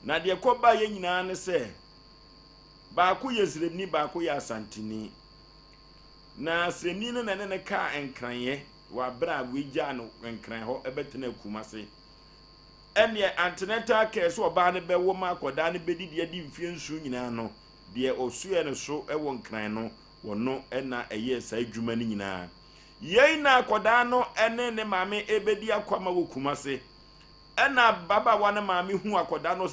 na de koba ye nyina ne se ba ko ye sremni ba ko ye asantini na sremni no ne ka enkranye wa bra we gya no enkran ho ebetena kumase ene antenatal care so oba ne be wo ma akoda ne bedidi adi mfie nsu nyina no de osuye ne so ewo nkran no wono ena eye sa adwuma ni nyina yei na akoda no ene ne maame ebedi akwama wo kumase ena baba wa ne maame hu akoda no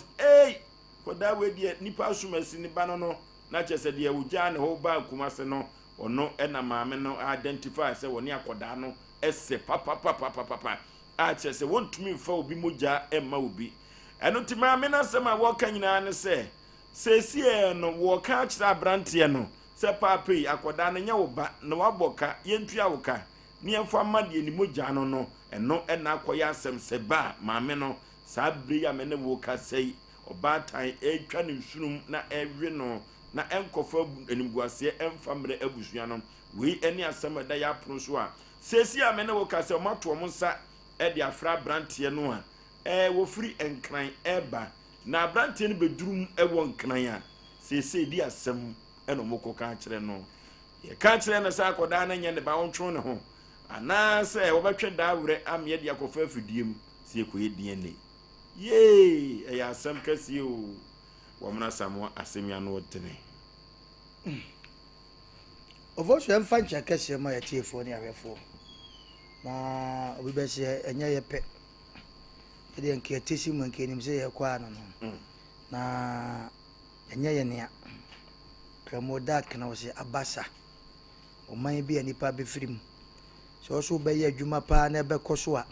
akoda we de nipa asumasi ni ba no na chese de ugya ne ho ba kumase no ono ena maame no identify se woni akoda no ese papa a chese wontumi mfa obi moja emma obi eno ti maame na sema wo ka nyina ne se sesie no wo ka kira brante no se papa yi akoda no nya wo ba na waboka yentua wo ka ne emfa made ni moja no eno ena akoya asem se ba maame no sa bri ya me ne wo ka sei oba tan etwa ne nsunum na ewe no na enkofa enimguase emfa mre abusua no we eni asem da ya pro so a sesi a me ne wo ka se o mato mo nsa e de afra brante no a wo free enkran eba na brante no bedurum ewo nkran a sesi di asem eno moko ka kire no ye ka kire na sa akoda na nya ne ba wontwo ne ho ana se wo betwe da wure am ye de akofa afidiem se ekoye DNA ye ya asem kasi o wo mna samo asemya no tene Ovosho emfa ncha kese ma ya tiefo ni awefo na obi be se enye ye pe ede nke tisi mu nke nim se ye kwa no na enye ye ne Promodat kana wose abasa o man bi anipa be firim so so be ye adwuma pa na be koso a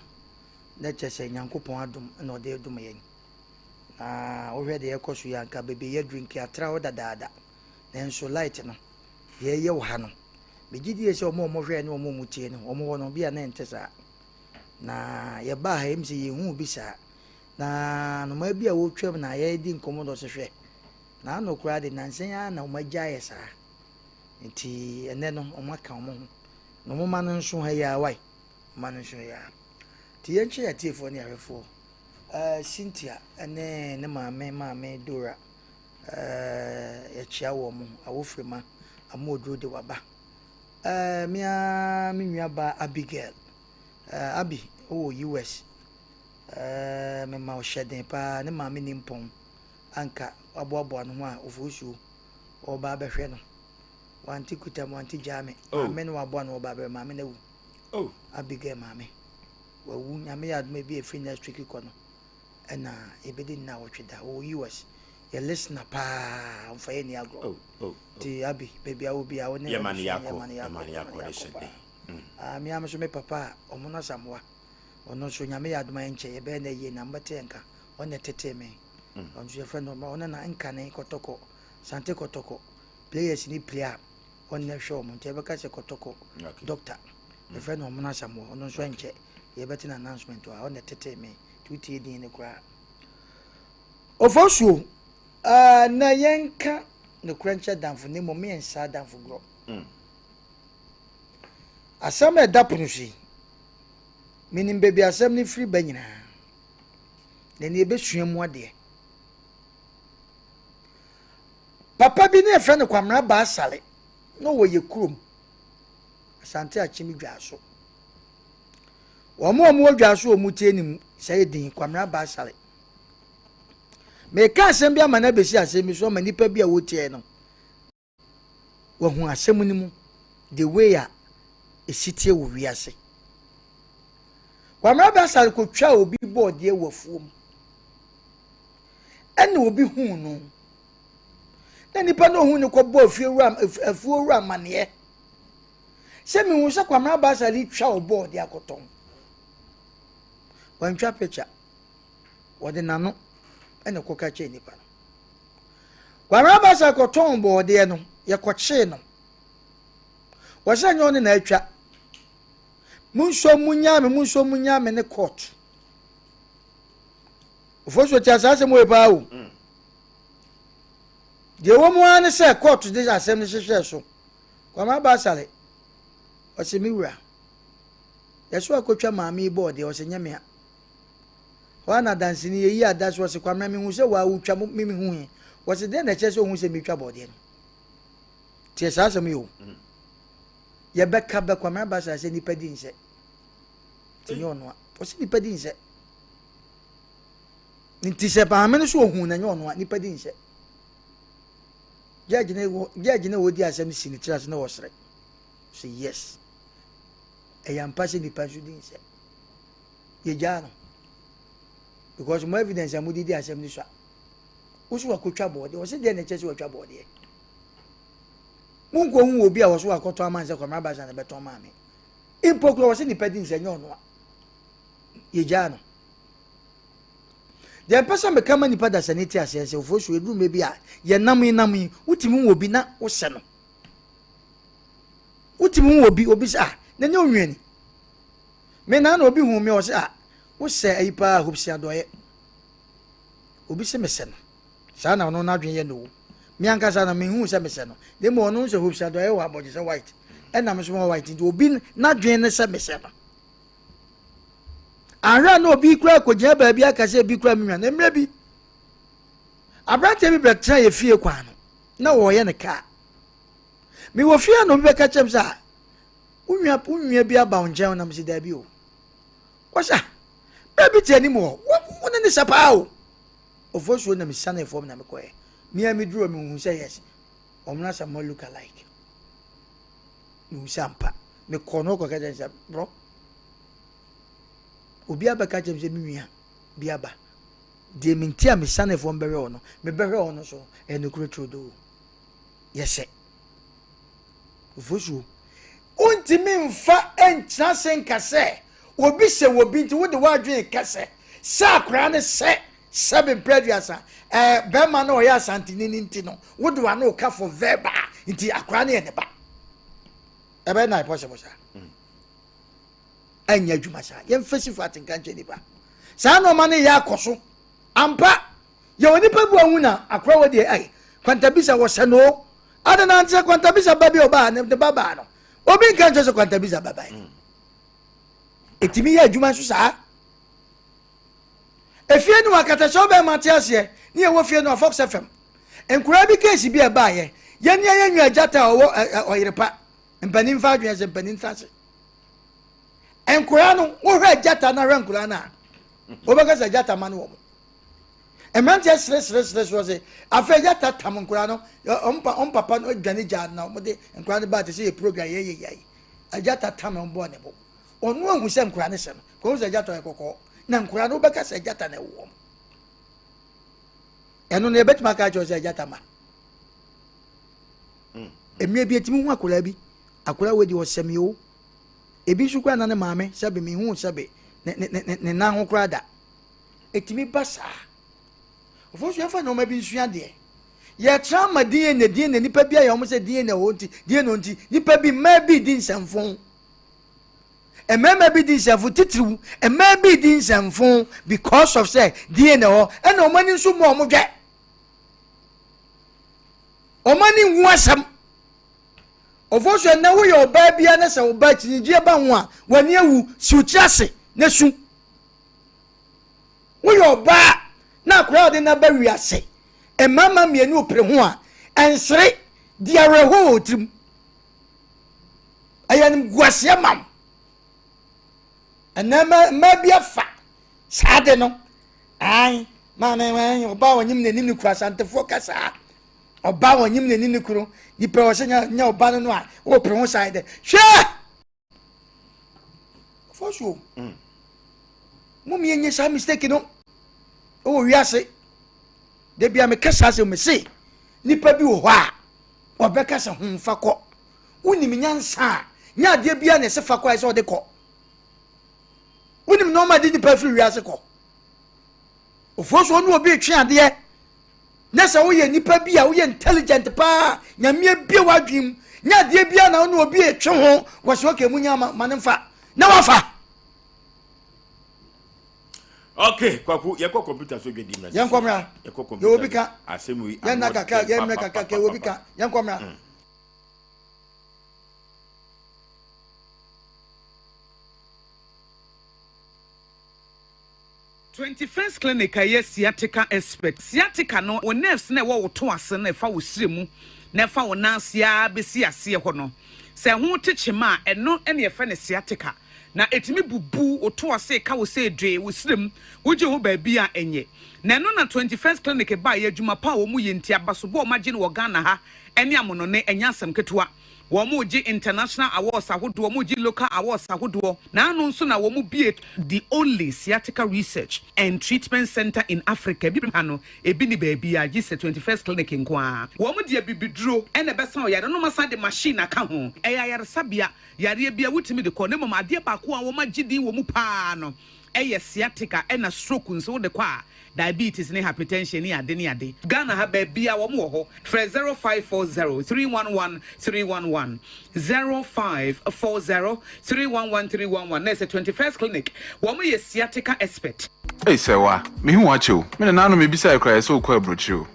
na chese nyankopon adom na ode adom yen na o hwe de ye koso ya nka be ye drink atra o dadaada na enso light no ye wo ha no begidi ese omo hwe ne omo mutie ne omo wono bia na entesa na ye ba ha emse ye hu bi sa na no ma bia wo twam na ye di nkomodo se hwe na no kura de nansen ya na omagya ye sa nti ene no omaka omo no mo man nso ha ya wai man nso ya ti ye nche ya tiefo ne awefo Cynthia ene ne maame Dora ya chia wo mo awofrema amodro de waba mia minua ba Abigail Abi US me ma o sheden pa ne maame ni mpon anka aboabo no ho a Oforisuo o ba behwe no wanti kutam wanti jame maame no abo no ba be maame na wu Abigail maame wa wu nyame ya aduma bi efi next week ko no ena ebedi na wo tweda o US ye listener pa mfaye ni agro ti Abi baby awo bi awo ne yamani yako de shede mi am so me papa omono samwa ono so nyame ya aduma enche ye be na ye na mbate enka one tete me on so friend no ona na enka ne kotoko sante kotoko players ni player on show mo te be ka se kotoko doctor the friend no omono samwa ono so enche ye beti na announcement wa one tete me tuti din ne kura Oforisuo na yenka ne krancha danfo ne mo me ensa danfo gro asam e dapunusi minim bebi asam ni free banyina ne ne besuamu ade papa bi ne fe ne kwamra ba asale no wo ye kurom asante achimi dwaso wo mo dwaso o mutie nim sai din kwamra ba asale me ka asem bia mana besi asem so ma nipa bia wotie no wo hu asem ni mu the way a esitie wo wiase kwamra ba asale ko twa obi board ye wafuom ene obi hu no na nipa no hu ne ko bo afuo ram mane se mi hu se kwamra ba asale twa o board ya koton wan twa picture wode nano ene koka che nipa kwamra ba asale ko ton board ye no ye ko che no wasa nyo ne na atwa munso munyame ne court Oforisuo ti asase mo epa o de wo mo an se court de asem ne hwehwe so kwamra ba asale o se mi wura yeso akotwa maami board o se nyame wana dance ni yi adas was kwa me hu se wa utwa me hu was den na che se hu se me twa bode no tie sa asem yo ye beka be kwa me ba sa se nipa di nse tinyo no o se nipa di nse nti se pa me no so hu na nyo no nipa di nse judge ne wodi asem si ni tras na wo sere say yes I am passing the passion say ye jano because more evidence am di assembly so usu akotwa bode o se de na chese watwa bode munko hu obi a wo so akoto amanse kwa mabasa na beton ma me impokro wo se ni pedi nse nyo no ye jano de pesa me kama ni pada sanity asese ofo so edu me bia ye nam utimi obi na wo se no utimi obi sa na nye onwani me na obi hu me o se wo se ayipa hopsi adoye obi se me se no sa na no na dwen ye no me anka sa na me hu se me se no de mo no se hopsi adoye wa aboje se white e na me so white nti obi na dwen ne se me se no ara na obi kura kogya ba bia ka se bi kura me na emre bi abrante bi betra ye fie kwa no na wo ye ne ka me wo fie no be ka chem sa unwa bi aba onje na me se da bi o wasa baby tani mo wona ni sapa o ofo na me sane form na me koye me a me duro me hu say yes omna sa mo look alike mu sampa me kono ko ka jensa bro obi abaka jem se me nua bi aba de me ntia me sane form bere ono me bere ono so eno kuro trodo yese ofo unti me mfa entra senka se obi se obi nti wo de wadwen kase sa akra ne se seven previousa be ma na oya santini nti no wo de wa na oka for verba nti akra ne ne ba e be na possible sa anya dwuma sa ye mfasi fatin kan che nipa sa no ma ne ya akoso ampa ye oni pa bu ahu na akra wo de ai kwantabisa wo se no adana ntia kwantabisa babi oba ne de baba no obi kan che so kwantabisa baba etimi ya adwuma so saa efie no akata so be matiase ni e wo fie no Fox FM enkura bi case bi e ba ye ye ne ye nwa jata owo oyerepa mpanin fa adwen se mpanin trase enkura no wo hwe jata na rankura na obeka se jata ma no wo emantia sre so se afa jata tam nkura no on papa no dwane ja na mo de enkura ne ba te se program ye ajata tam on bo ne bo onu ahu se nkura ne se no ko se jata ekoko na nkura no beka se jata na wo eno ne betima ka jo se jata ma emie bi etimi hu akura wedi o semi o ebi su kwa na ne maame sabe mi hu sabe ne na ho kura da etimi basa ofosu afa no ma bi nsua de ye trauma die ne nipa bia ya mo se die na wo nti die no nti nipa bi ma bi di nsamfon emema bi di nsamfo titiriwu emema bi di nsamfo because of say die na ho e na omani nso mo mo dwe omani hu asam ofosu na wo yo ba bia na se wo ba chinjie ba ho a wani awu si uchiase na su wo yo ba na crowd na ba wiase emama mienu opre ho a ensere diare ho otrim ayan guase mam enama mabia fa sade no ai man oba wanyim na nim ni kura santefo kasa oba wanyim na nim ni kuro ni pe wo se nya oba no a wo pre ho side hwe for sure mo mi enye sa mistake no o wiase de bia me kasa se me se nipa bi wo ho a obeka se ho mfa ko woni mi nyansa nya de bia na se fa ko ai se o de ko woni mi no ma de nipa fi wiase ko ofoso onu obi twe ade na se wo ye nipa bi a wo ye intelligent pa nyame bia wadwim nya de bia na onu obi etwe ho wo se oke munya ma ne mfa na wafa. Okay, kwaku ye computer so gedi message. Yan kwamra. Ye computer. Ye obika. Asemu yi. Yan nakaka, ye mrekaka ke obika. Yan kwamra. 21st clinic a yes sciatica expert sciatica no o nerves na wo to ase na fa wo siremu na fa wo nansia besi ase ho no se ho techema eno ene fa ne sciatica na etimi bubu o to ase ka wo se dwe wo sirem wo je ho ba bia enye na no na 21st clinic ba ya adwuma pa wo mu yenti abaso bo o magye no wo Ghana ha ene amono ne enya asem ketewa Womuji international awards ahodo womuji local awards ahodo na anu nso na womu the only sciatica research and treatment center in Africa bi ano ebi ni baby a gise 21st clinic nko womu de bibiduro ene besa o yare no masa de machine aka ho eya yare sabia yare bia wutimi de ko ne mama ade ba ko a womaji din womu pa no eye sciatica ena stroke nso de kwa diabetes ne hypertension ni ade Ghana ha ba bia wo mo ho 0540311311 0540311311 na 21st clinic wo mo ye sciatica expert. Hey sewa me hu acho me na no me bisa ekra so kwa brochu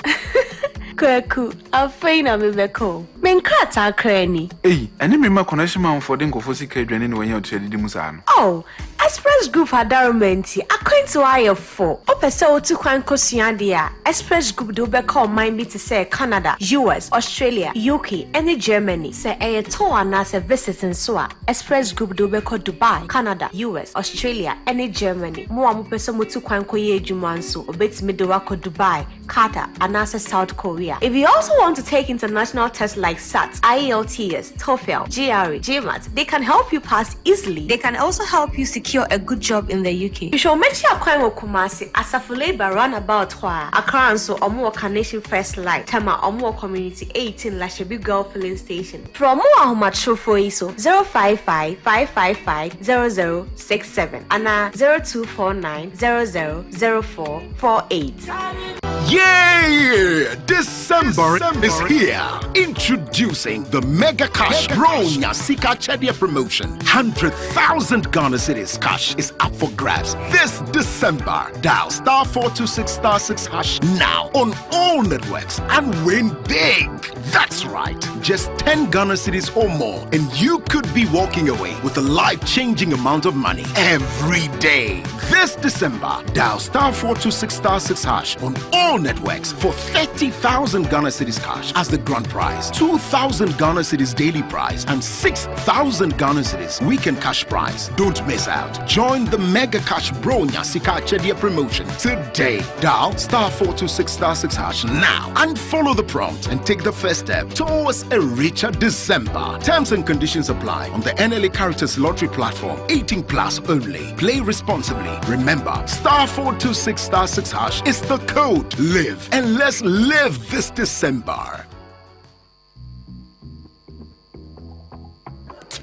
Kwaku, afeina mebeko. Menkrata krani. Hey, ene me ma connection man for den kofo sika adwane ne wanya otuadi dimusa no. Oh, Express Group adarumenti akwantu ayefo. Opese otu kwan kosua dia. Express Group do be call mine be to say Canada, US, Australia, UK, and Germany. Say a tour na se visiting so Express Group do be call Dubai, Canada, US, Australia, and Germany. Mo amopese motu kwan koye adwuma nso obetimi de wako Dubai, Qatar, and South Korea. If you also want to take international tests like SAT, IELTS, TOEFL, GRE, GMAT, they can help you pass easily. They can also help you secure a good job in the UK. You should make sure you Kumasi, Asafule Roundabout Accra and so Omo Carnation First Light, Tama Omo Community 18 Lashabi Girl Filling Station. From more much for ISO 055-555-0067 and 0249-000448. Yeah! December is here. Introducing the Mega Cash Bronya Sika Chedia promotion. 100,000 Ghana Cedis cash is up for grabs this December. Dial star 426 star 6 hash now on all networks and win big. That's right. Just 10 Ghana Cedis or more and you could be walking away with a life-changing amount of money every day. This December, dial star 426 star 6 hash on all networks for 30,000 Ghana Cedis cash as the grand prize, 2,000 Ghana Cedis daily prize, and 6,000 Ghana Cedis weekend cash prize. Don't miss out. Join the Mega Cash Bronya Sika Chedia promotion today. Dial star 426 star 6 hash now and follow the prompt and take the first step towards a richer December. Terms and conditions apply on the NLA Characters Lottery platform. 18 plus only. Play responsibly. Remember, star 426 star 6 hash is the code. Live and let's live this December.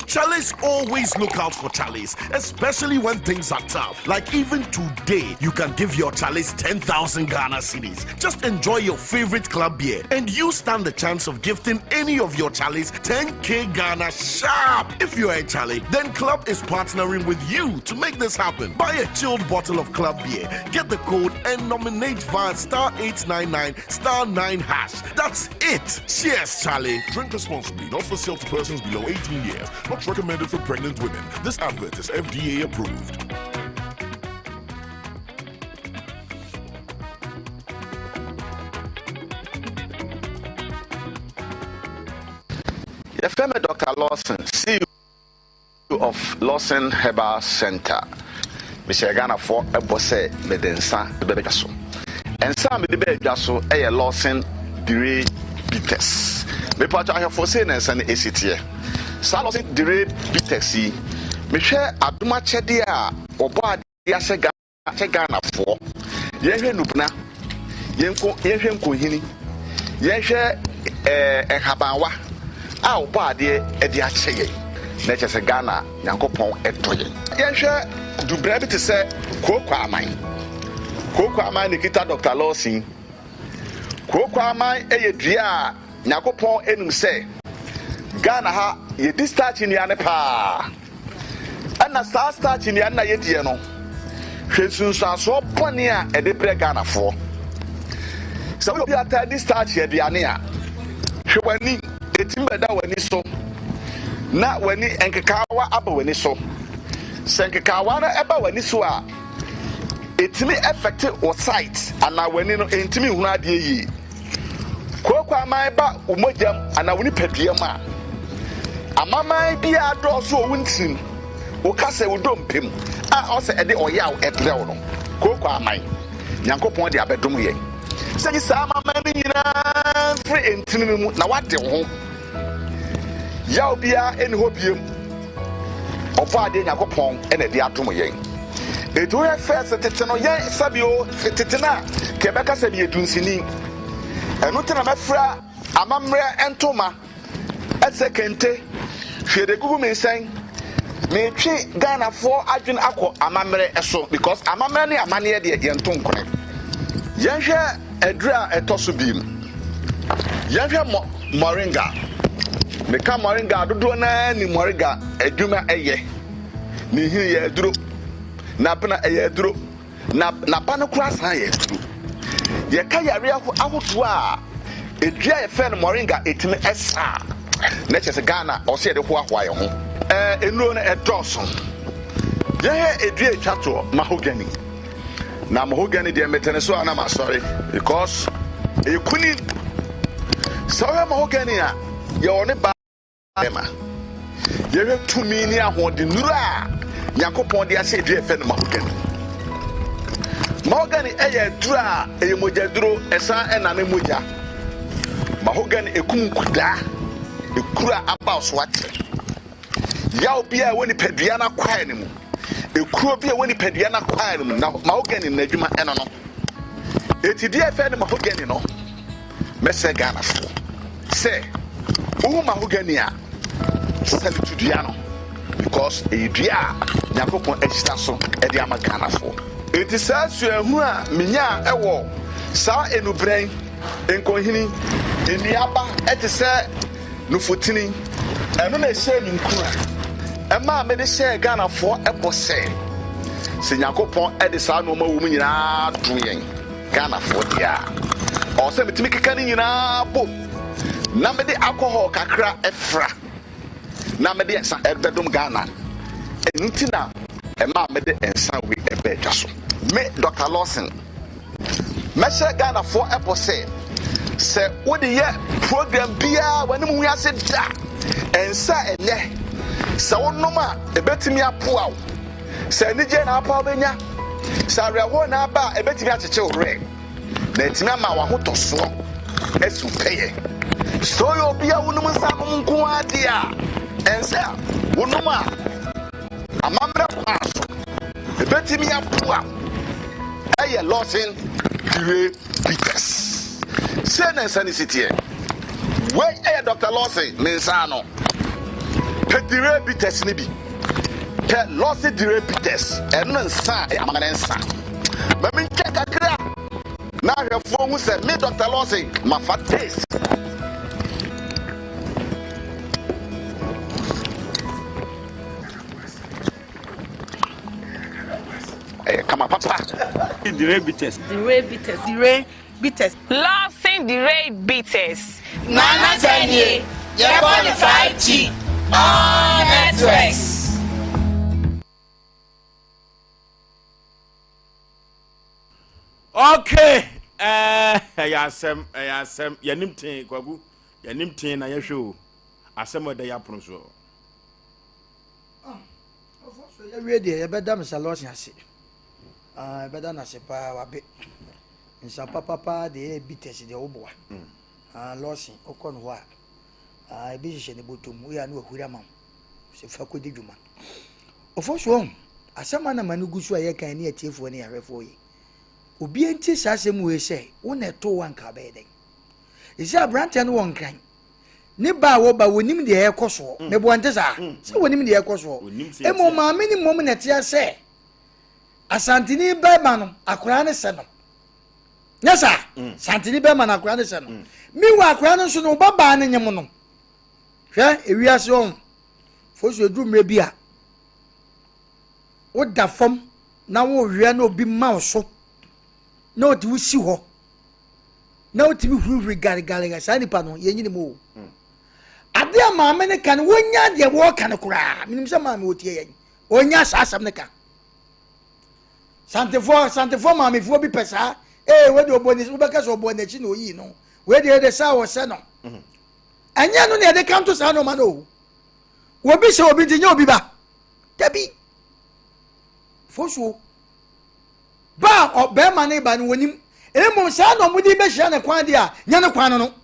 Charlies always look out for Charlies, especially when things are tough. Like even today, you can give your Charlies 10,000 Ghana cedis. Just enjoy your favorite club beer and you stand the chance of gifting any of your Charlies 10k Ghana sharp. If you are a Charlie, then Club is partnering with you to make this happen. Buy a chilled bottle of club beer, get the code and nominate via star 899 star 9 hash. That's it. Cheers, Charlie. Drink responsibly, not for sale to persons below 18 years. Not recommended for pregnant women. This advert is FDA approved. The famous Dr. Lawson, CEO of Lawson Herbal Center. Mr. Ghana for a bosse medensa bebejaso. And some of the bebejaso a Lawson Dire Bites. Me part I have for saying and ACT. Salos dire bitexi me hwe adoma chede a obo ade asega Ghana for ye hwe nubna ye hwe nkohini ye hwe enhabanwa a obo ade e de acheye na chese Ghana yankopon etoye ye hwe dubra bi te se kokwa aman ne kita Dr. Lawson kokwa aman eye dua a yankopon enum se Ghana ha ye discharge ni ane pa ana sa start ni ana ye die no hwesunsaso bone a e de bre Ghana fo so we be ata discharge ye de ane a hwewani etimeda wani so na wani enkekawa aba wani so senkekawa na eba wani so a etimi effective or sight and na weni no entimi hu ade yi kokwa amai ba umojam ana woni padua ma amamai bia do so wuntim o kase wo dompem a o se ede oyaw ebrew no kokwa amai nyankopon de abedom ye se gi sa amamai ni nyina free entimi mu na wade ho yaw bia eni ho biem ofo ade nyankopon ene de adom ye eto ye first tete no ye sabio tete na kebeka se bi edunsini eno tena mafra amamre entoma ese kente hwede gugu mensan me twi Ghana for adwen akọ amamre eso because amamre ne amane de ye ntonkone ye hwe edura etoso bim ye hwe moringa me ka moringa dodo na ni moringa adwuma eye ni hi ye duro na bana eye duro na bana kura san ye duro ye ka yare ahoto a edua ye fe no moringa etimi esa na chese Ghana o se de ho ahwa ye ho enuro na edoso ye he edua etwato mahogany na mahogany de metene so ana ma sorry because ekuni so mahogany a ye one ba ema ye he tumi ni ahode nuru a yakopon de ase edua fe no mahogany eye dura eye mojaduro esa enane moja mahogany ekum kuda ekura aba so ate yaw bia woni padua na kwae ne mu ekuro bia woni padua na kwae ne mu na mahogany na adwuma eno no etidie fe ne mahogany no mese Ghana fo se o mahogany a sell to dua no because e dua yakopon extra so e de ama Ghana fo eti saa suahu a menya ewo saa enubren enkohini eniaba eti se nufotini eno na ehye mi nkura ema me de share Ghana fo ebose se yakopon e de saa no ma wo mu nyina do yen Ghana fo dia o se metimi keka ni nyina bo na me de alcohol kakra efra na me de sa ebedom Ghana entina ema me de ensa we ebedwa so me Dr. Lawson me share Ghana for ebose se wo de ye program bia wani mu ase da ensa enye se wonoma ebetimi apoa se ni je na apoa benya sa rewo na aba ebetimi acheche ore na etima ma wa hotoso esu peye so yo bia wonum sa nko adia ensa wonoma amamra kwaso ebetimi apoa aye Lawson dire Peters Sene sanicity. Where aye Dr. Lawson mensano. Pedire Peters nibi. Ke Lawson dire Peters eno nsa e amanensa. Mami check akra. Na hwefo hu se me Dr. Lawson ma fa taste. Come on, Papa. Dire Peters. Lawson Dire Peters. Nana Tanye, you're qualified G. All networks. Okay. Asem, yanimte kwagu. Yanimte na yesho. Asem ode ya pronso. You ready? You better Mr. Lawson ase. Better na se pa wabe. Nsa papa de bites de oboa. Lawson okon ho a. Ebi hye ne botom. We ya na wahura mam. Se fa kodi dwuma. Ofoso asema na manu gusu aye kan ne atiefo ne yahwefo yi. Obi enti sasem we se, wo na to wanka be den. Isi abrante no won kan. Ne ba wo ba wonim de ekoso. Me bo ante sa. Se wonim de ekoso. Emo ma me ni mom na tia se. Asantini be ma no akora ne se no. Nyesa, santini be ma na akora ne se no. Mi wa akora no so no baba ne nyem no. Hwe ewiase on. Fosu edu mre bia. Wo da fam na wo hwe na obi ma so. Na oti wusi ho. Na oti bi huru gari sani pa no yenyini mo. Ade amaame ne kan wonya de wo kan kura. Minim se maame otie yen. Onya asasam ne kan. Santefo mamefuo bi pesa we de oboni wo beka so oboni chi no yi no we de sa wo se no anya no ne de come to sa no ma no wo bi se obi tinye obi ba tabi fosuo ba obe ma ne ba no wonim emo sa no mudi be hia ne kwan dia nya ne kwan no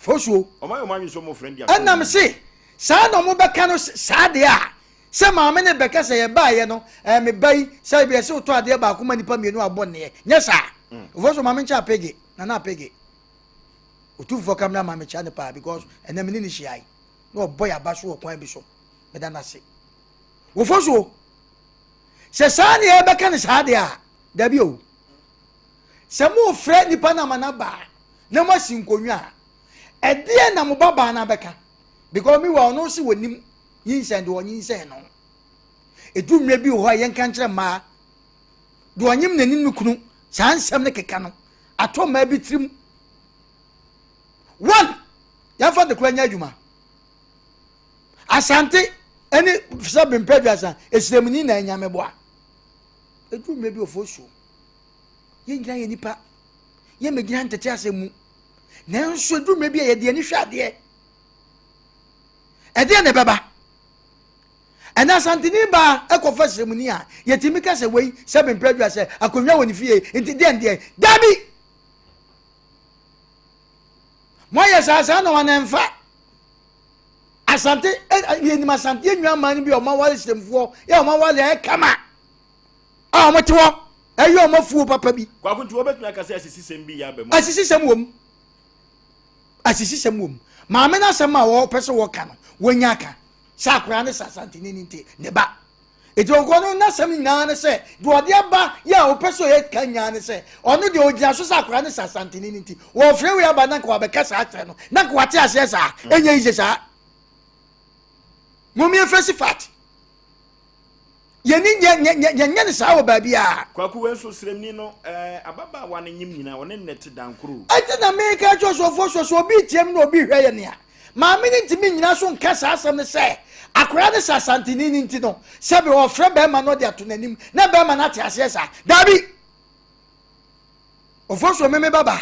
fosuo o ma yo ma nso mo friend dia anam se sa no mo beka no sa de a se maame ne beka se ye ba ye no me bai se bi se to ade ba kuma nipa mienu abonne nya sa fosuo maame ncha pege na pege otu fo kamera maame cha ne pa because enam ni hia no boy abaso okwan bi so me da na se wo fosuo se sa ne ye beka ne sa de a da bi o se mo frɛ nipa na mana ba na mo sinkonwa ɛdeɛ na mo baba na bɛka because me wa no si wonim yinsen de onyinsen no edumre bi ho yɛn kan kyerɛ ma de onyim nanin no kunu sansɛm ne keka no atɔ ma bi trim one ya fa de kranya adwuma asante eni sabem pedwasa esremni na nyame boa edumre bi ofosuo yengira ye nipa ye megira ntete asemu nanso dume bi ye de ani hwade ede ne baba ana santini ba ekofa seremoni a yetimi ka se wei seven predua se akonwa woni fie enti de dabi moye sa no wanenfa asante ye ni masante enwa man bi o ma wale seremfo ye o ma wale e kama a o motewo ayo mafu papa bi kwa kuntu obetuna ka se asisi sembi ya be mo asisi semwom maame na sema wo pese wo ka no wonya ka sakura ne sasante ni nti ne ba ejo ko no na sem nyina ne se do ode aba ya wo pese ye ka nya ne se ono de ogia so sakura ne sasante ni nti wo frɛ we aba na ko ba ka sa atre no na ko ate ase sa enya ise sa mumie fesi fat yeni nya ne sa wo ba bia kwaku wenso sremni no ababa wa ne nyim nyina wone net dankuru ati na me ka josofo so bi tiem na obi hwe ye ne a ma me ni ntimi nyina so nka sa asem ne se akora ne sa santini ni nti no se be wo frɛ be ma no de ato nanim na be ma na te ase sa dabi ofo so me baba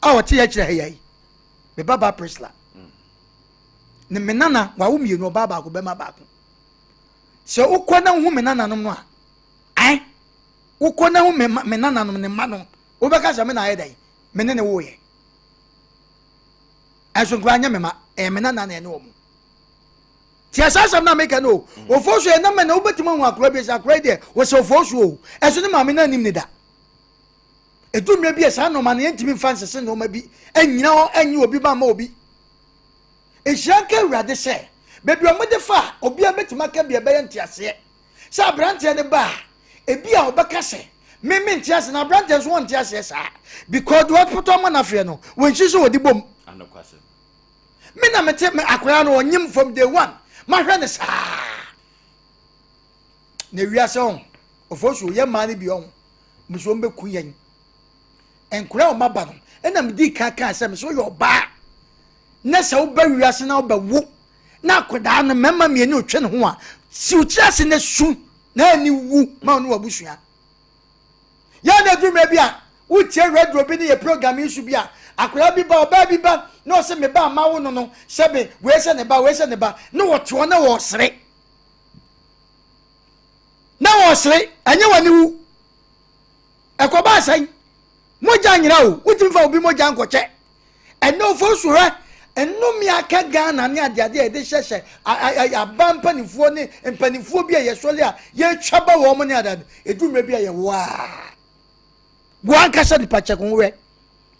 a wo te ya kire heyai me baba presla ne menana wa wo mienu baba ko be ma ba ko se ukona hu menana no a ai ukona hu menana no ne ma no wo beka se me na ayedai menene wo ye aso kwanya mema menana na ene wo mu ti asasa na make no ofosu e na me na wo betima hu akora bi sa akora de wo se ofosu o eso ne ma me na nim ne da edumre bi esa no ma na yentimi fansese no ma bi anyina ho anyi obi ba ma obi ehyanka urade se bebi omode fa obi a betima ka bia be ntiase sa brante ne ba ebi a obeka se me ntiase na brante so ntiase sa because what put on na fe no when she so odi bom anakwase me na mete me akora no onyim from day one ma hwe ne sa ne wiase on ofosu ye ma ne bi on muso mbe ku yen enkura o maba no ena me di kaka se me so yo ba na se wo ba wiase na wo ba wo na koda na mema me ni otwe ne ho a si uchiase ne su na ani wu ma no wabusua ya na dume bia utie radio bi ne ye program isu bia akora bi ba oba bi ba no se me ba ma wo no sebe we se ne ba no woto na wo sere anya wani wu ekoba asan moja nyira o utim fa obi moja nkoche eno fo suwe eno mi aka Ghana ne ade e de hyehye abampa nifuo ne empanifuo bi ye sole a ye twaba wo mo ne ade edumre bi ye wa kasa di pache konwe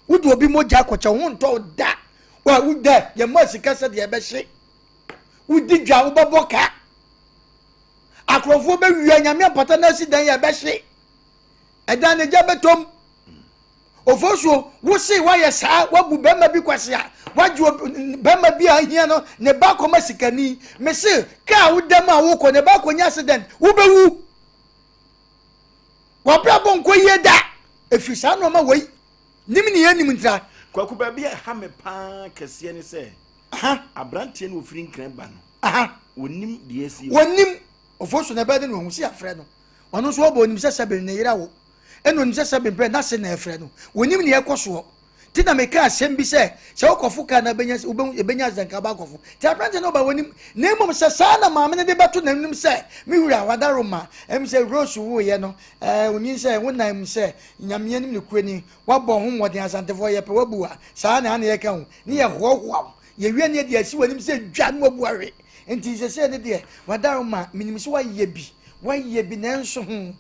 udu obi moja akoche ho nto da wa uda ye mo sikasa de be hye udi dwa wo boboka akrofo be wi nyame apata na si dan ye be hye edan ne jabetom ofosuo wo se wa ye sa wabu bema bi kwase a waju bema bi ahia no ne ba ko masikani me se ka wudam a wo ko ne ba ko nya accident wo bewu wa bra bon ko yeda efisa no ma wei nim ne yanim ntra kwaku ba bi ha me pa kase ne se abrante ne ofiri nkran ba no wonim de esi wonim Ofosu na bedi no hu si afre no ono so obo onim se sebe ne yira wo eno onim se sebe bre na se na afre no wonim ne ekoso tina meka asem bi se wokofu ka na benya zanka ba kofu ti abrante no ba wonim na emom se sa na maame ne de beto na nim se mi wura wadaroma em se rose wo ye no onin se wonam se nyame nim ne kurani wabɔ ho modern asantefo ye pe wabuwa sa na ye ka hu ne ye hoho ye wie ne de asi wonim se dwa no wabuare enti se ne de wadaroma minim se waye bi nanso ho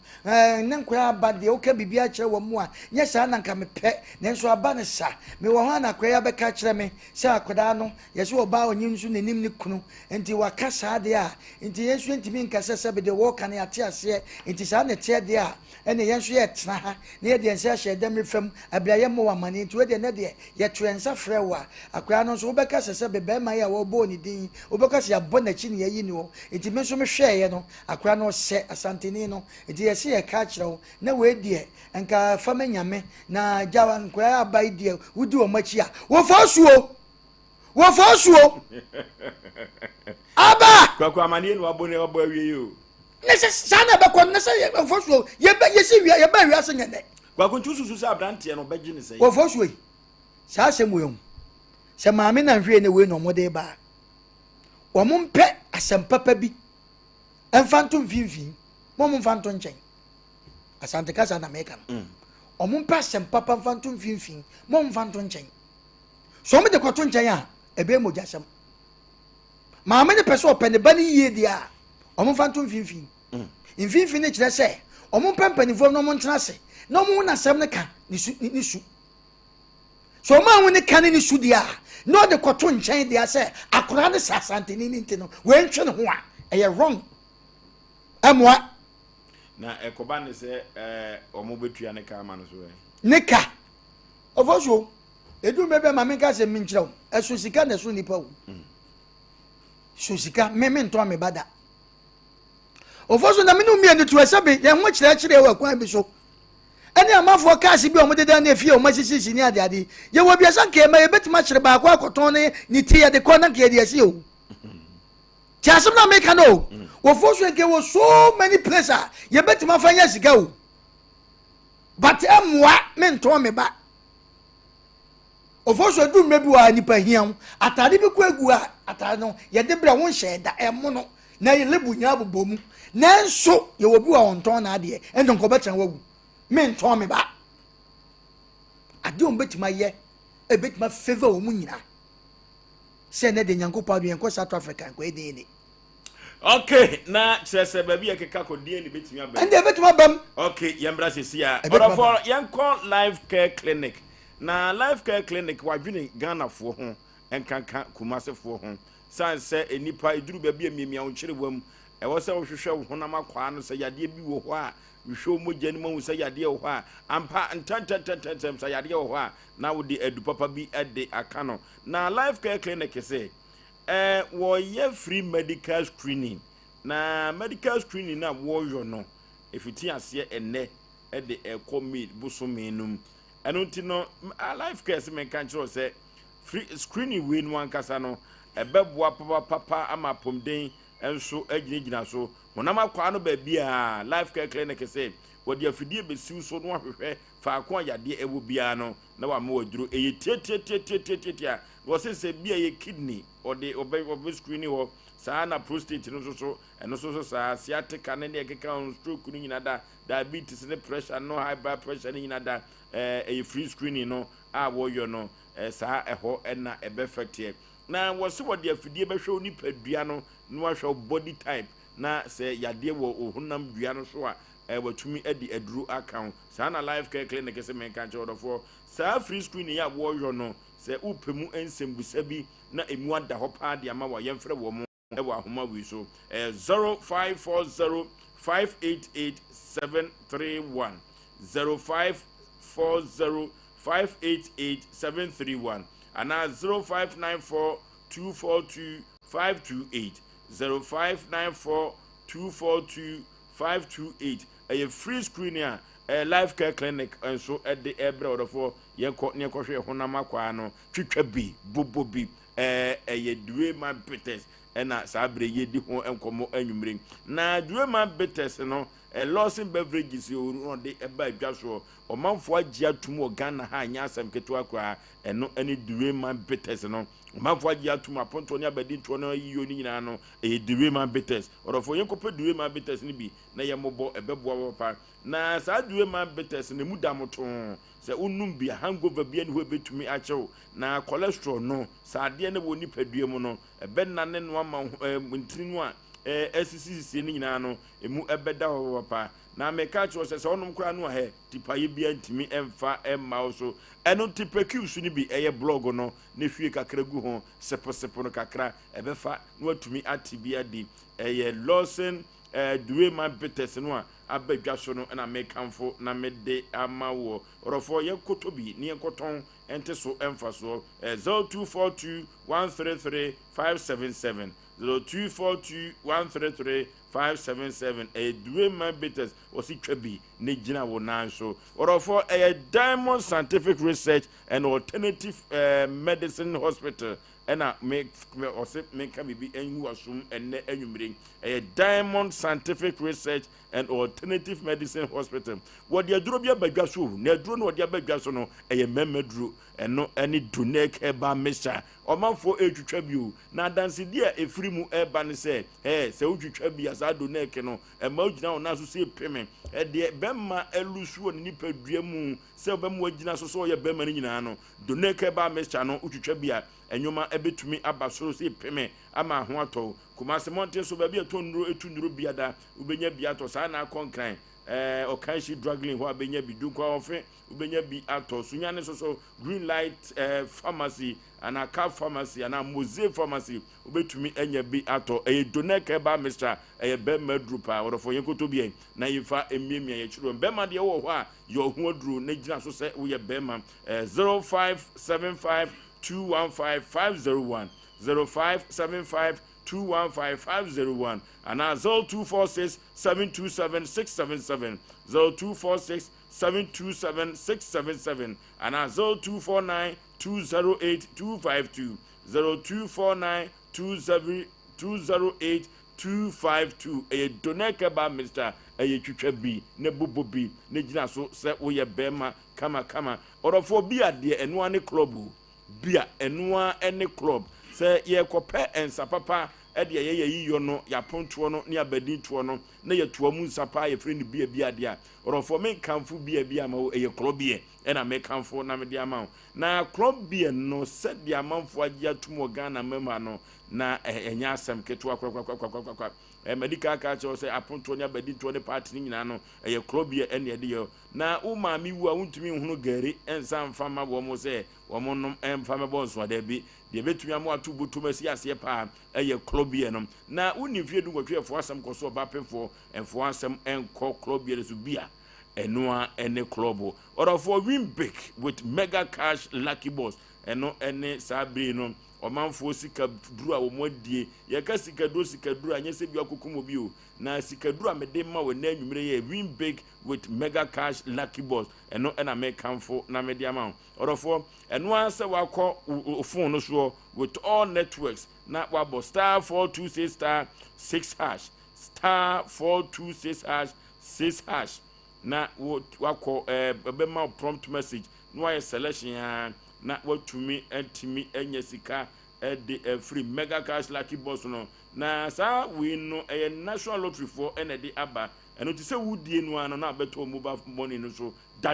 ne nkora aba de o ka bibia kire wo mu a nya sa na nka mepɛ nanso aba ne sa me wo ha na kwaya bɛka kire me se akoda no ye se oba onyi nso nanim ne kunu enti waka sa de a enti yesu ntimi nka se be de wo ka ne ate ase enti sa ne tie de a ene yenso ye tena ha ne ye de nsa hye dem refam abraye mo wa mane enti we de ne de ye trensa frɛ wa akoda no so wo bɛka se be be ma ya wo bo ni din wo bɛka se abɔ na chi ne ye yi ni wo enti me so me hwɛ ye no akoda no asantini no enti yesi ye ka kire na we die enka fama nyame na jawa nkwa abai die wudi o machi a wo fasuo aba kwa amane no abone obo awie yo nese sana be kon nese ye fasuo ye be yesi wi ye ba wi asenya ne kwa kuntu susu sa abrante no beji ne sei wo fasuo sa asemu yom se maame na hwe ne we no mode ba wo mumpe asempapa bi enfantum finfin mom mfanto nchen asante kasa na meka no omum pasem papa mfantum finfin mom mfanto nchen so me de kwato nchen a ebe mojasem maame ne pese opene ba ne yie dia omum mfantum finfin finfin ne kire se omum pampanifo no mom ntena se no mom na sem ne ka ni su so ma woni ka ne su dia no de kwato nchen dia se akora ne sasante ni ntino we ntwe ne ho a eye wrong amwa na ekoba ne se omo betua ne ka ma no so nika ofoso edu mebe ma me ka se minkyerɛw eso sika na so nipa wo so sika me nto me bada ofoso na me no mi anu to asabe ye ho kyerɛ wa kwan bi so ani amafo kaase bi omo deda na efie omo sisi ni ade ye wo biasa nke ma ye betima kyerɛ ba akwa akoton ne ni tie ye de kɔ na nke de asi o tiasem na me ka no wofoso nke wo so many places ye betima fa nya sika o but emwa me nto me ba ofoso du mebi wa nipa hian atade bi ko egu a atade no ye de bra won hye da emo no na ye lebu nya bobomu nanso ye wo bi wa onton na ade endo nko betan wagu me nto me ba ade on betima ye e betima favor o mu nyina se ne de nyankopɔ adu enko South Africa ko edini. Okay, na chese baby ekeka ko die ni betimi abam. Ende betimi abam. Okay, yembra sesia. Order for yankon life care clinic. Na life care clinic wadwene Ghana fo ho, enkanka Kumase fo ho. San se enipa eduru baby amiamia wo kyere wam. E wo se wo hwehwe ho na makwa no se yade bi wo ho a, hwehwe mo gani ma wo se yade wo ho a, ampa ntantantantan se yade wo ho a, na wo de edu papa bi ede akano. Na life care clinic say wo ye free medical screening. Na medical screening na wo yo no efiti ase ene e de ekomi busumi num eno ti no life care se men kan kiro se free screening we no ankasa no ebeboa papa ama pomden enso aginagina so monam akwa no ba bia life care clinic se wo de afidie besiw so no ahwehwe fa akon yade ewo bia no na wa ma waduro eye tietietia wo se bia ye kidney or the obe screening ho saa na prostate no so eno so saa sciatic ne ne ekeka on stroke no nyina da diabetes ne pressure no high blood pressure ne nyina da free screening no a wo yo no saa eho na ebe effect na wo se wo de afidie be hwe oni padua no no ahwe body type na se yade wo ohunam dua no so a watumi edi aduru account saa na life care clinic se men kan chodo for saa free screening ya wo yo no se upemu ensembusa bi na emu ada ho pa de ama wa yemfre wo mo e wa homa wi so 0540 588 731 0540 588 731 ana 0594 242 528 0594 242 528 a free screening life care clinic and so at the ebra order for yenko ne kohwe honama kwa no twitwa bi bobo bi ye duwe man peters ena sabre yedi ho enkomo anwumre na duema bitters no Lawson beverages on the eba adwaso omanfo agye atum o Ghana ha anya asem keto akwa eno ene duema bitters no omanfo agye atum aponto ne abadi to no yiyo ni nyina no duema bitters orofo yenkope duema bitters ni bi na yemobo ebeboa papa na sa duema bitters ne mudamoto se unum bi hangover bi ene ho betumi achew na cholesterol no sa ade ne woni padue mu no ebenna ne no ama ntinu a SCC ni nyina no emu ebeda ho papa na meka cho se onum kra no he tipaye bia ntimi emfa emma so eno tipekius ni bi eye blog no ne hwie kakra gu ho sepo no kakra ebefa no atumi atibia di eye Lawson duema bitters no a abadwa so no na mekanfo na mede amawo orofo ye kotobi ne enkoton ente so emfa so 0242 133 577 0242 133 577 duema bitters osi twabi ne gina wo nan so orofo Diamond Scientific Research and Alternative Medicine Hospital ena me can be enhu asum enne anwumre Diamond Scientific Research and Alternative Medicine Hospital what dia duro bia badwa so na duro no dia badwa so no memeduro eno ene dunek eba mesha omanfo etwitwa bio na danse dia efiri mu eba ne se se utwitwa bia sa dunek no ema ogina ona so se peme de bemma elusuo ne nipadua mu se bemma ogina so so ye bemma ne nyina no dunek eba mesha no utwitwa bia enyoma ebetumi abasoro se peme ama ho ato kumase monte so ba bia tonuro etunuro biada ubenya biato sa na konkran okanshi drugging ho abenya bidu kwa ofe ubenya bi ato sunyane so Green Light Pharmacy ana Car Pharmacy ana Mose Pharmacy ubetumi enya bi ato doneka ba Mr. Bema drupa orofo yenkoto bi na yifa emiemia ye chiro bema de wo ho a yo ho aduru na gina so se wo ye bema 0575 215 501 0575 and 0246 727 677 0246 727 677 and 0249 208 252 0249 208 252 doneka ba Mr. Twitwa bi ne bobo bi ne gina so se wo ye bema kama orofo bi ade eno ane club bia enoa ene club se ye kope ensa papa e de ye yiyo no ya ponto no ne abadin to no na ye to mu nsapa ye friend bia de a orofo men kanfo bia ma ye club bia e na me kanfo na me de ama na club bia no se de amanfo agya tumo Ghana mema no na enya asem keto akwa medical culture say aponto ne abadin to ne party nyina no ye club bia ene de yo na u ma mi wu a untumi hunu gari ensa mfa ma bo mo se wo mo nom emfa me bo so da bi de betumi amu atubu tumasi ase pa eye club bia no na unifie du gwatwe fo asem koso ba pefo enfo asem enko club bia so bia enoa ene club orofo win big with mega cash lucky boss eno ene sabri no omanfo sika duru a wo modie ye ka sika duru anya se bi akokumo bi o na sika duru a mede ma wo na anwumre ye win big with mega cash lucky boss eno ena me kanfo na mede ama orofo eno anse wakọ phone no so with all networks na wabo star 426 star 6 hash star 426 hash 6 hash na wakọ be ma prompt message no ay selection na watumi entimi enya sika de free mega cash lucky boss no na sa we no national lottery for de aba eno ti se wudie no ano na beto mobile money no so da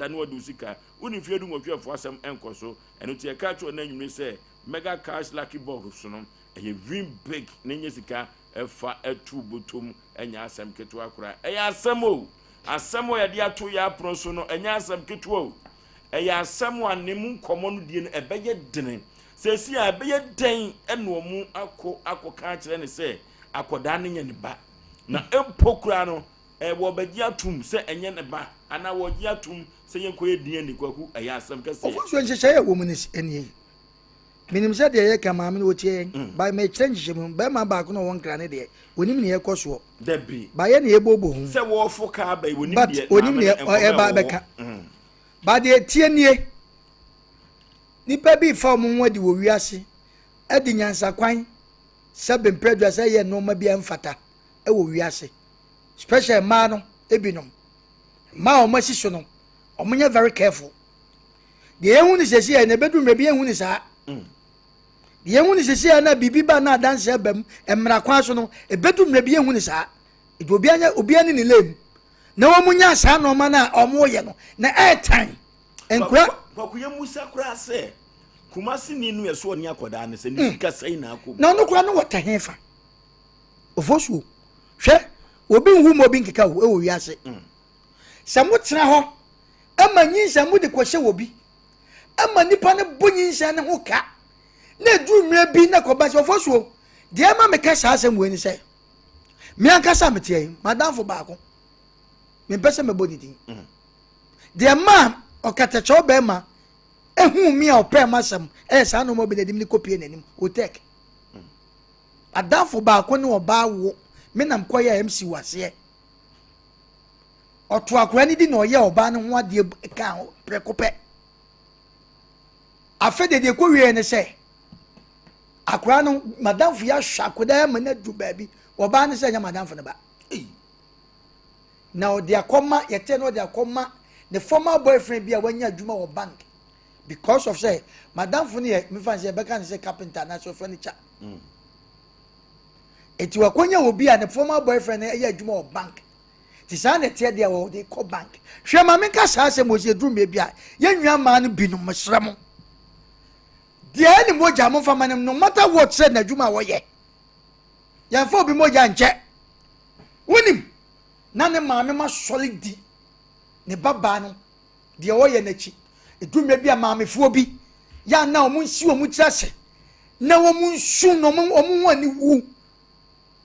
no wadu sika uni fie du nwotwe fo asem enkoso eno ti e ka cho na nwumi se mega cash lucky box no win big na nya sika efa etu botom enya asem keto akura asem o ya de ato ya pro so no enya asem keto o asem wa ne mu nkomo no die no ebeye dene se si a ebeye den eno mu akoka kire ne se akoda ne nya ne ba na empokura no wo bagi atum se enye ne ba ana wo gi atum se yenkoye din ni kwaku asem kase ofuso nhyehyɛ wo mu ne enie minim sɛ de ye kama me wo tie ba me kyerɛ mu ba ma ba ko no won kra ne de onim ne ye kɔso da bi ba ye ne ye bobo hu se wo fo ka ba onim de onim ne e ba beka ba de tie nie nipa bi fa mo wadi wo wiase adi nyansa kwan Sabe Mpredwa say ye no ma bia mfata e wo wiase. Special man no ebinom. Ma o masiso no. Omunye very careful. The ehun ni sesi e na bedum rebi ehun ni saa. The ehun ni sesi na bibi ba na dance abam emra kwa so no e bedum rebi ehun ni saa. E do obi ani ni lem. Na wo munya saa no ma na omo ye no na airtime. Enkura kwakuye musa kura se kumasi ni nu yeso oni akoda ne se ni sika sai na akọ. Na no kura no wata hefa. Ofosuo. Hwe obi nhu mo bi nkeka wo e wo wiase. Samutena ho ama nyinsa mu de kwhye wobi ama nipa ne bonyinsa ne ho ka na edu mra bi na koba se ofosuo de ama me ka saa asem weni se me ankasa metie madam fo baako me pese me bodidi de ma okatacho be ma ehu mi a opre masem saa no mo be dedim ni kopie nanim o tek madam fo baako ne oba wo me nam koya MC wase oto akura ni di na oye oba ne ho ade ka prekope afede de ko wie ne se akura no madam fu ya hwakoda ma na du baabi oba ne se nya madam fu ne ba na ode akoma yete no ode akoma the former boyfriend bia wanya adwuma wo bank because of say madam fu ne me fan say be kan say carpenter na so furniture eti wakonya obi a the former boyfriend ya adwuma wo bank ti sa na tie dia wo de ko bank hwe ma me ka sa se mo se drum be bia ye nwua ma no bi no mesrem dia ni moja mo fa manem no matter what said na adwuma wo ye ya fa obi moja nche wonim na ne ma me ma solid di ne baba no de wo ye nachi edrum be bia ma me fu obi ya na o mu nsi o mu tirase na wo mu nsu no o mu wani wu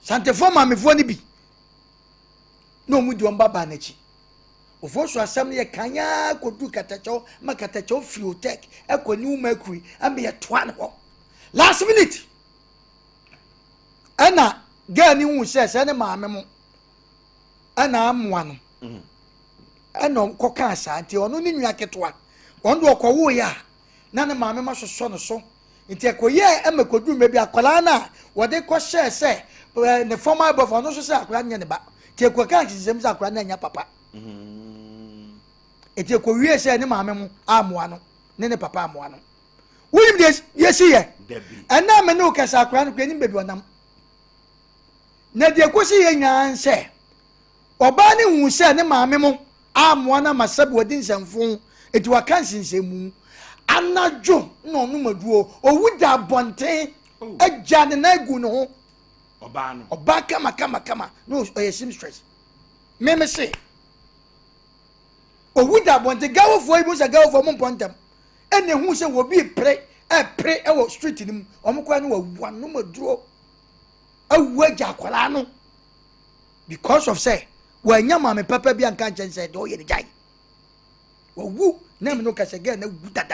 sante fo ma me fu ni bi no mu di on baba na chi ofosu asam ye kanya kodu katacho makatacho fiotech ekoni umakuri ambe ye toan ho last minute ana gani hu se ne maame mo ana amwa no ana koka asante ono ni nwa ketwa ondo okowo ya na ne maame ma soso no so nti ekoye amakodu mebi akola na wode ko share se ne former boyfriend no so se akola nya ne ba ti ekoka kisem se akola na nya papa eti ko wie se ne maame mu amoa no ne papa amoa no wunim de yesi ye ana me ne o kasa akra no kwani bebi onam na de ko si ye nyan se oba ne hu se ne maame mu amoa na masabi wodi nsamfo eti waka nsinsemu anajo no no maduo owuda bonten agya ne na gu no ho oba no oba kama no oyesim stress me say owuda bonte gawo fo ibu se gawo fo mo pontam ene hu se wo bi pre e wo street nim omukwa no wa no maduro awuaja akwala no because of say wa nyama me papa bi anka nchen say do ye ne jai wu na me no ka se ga na wu da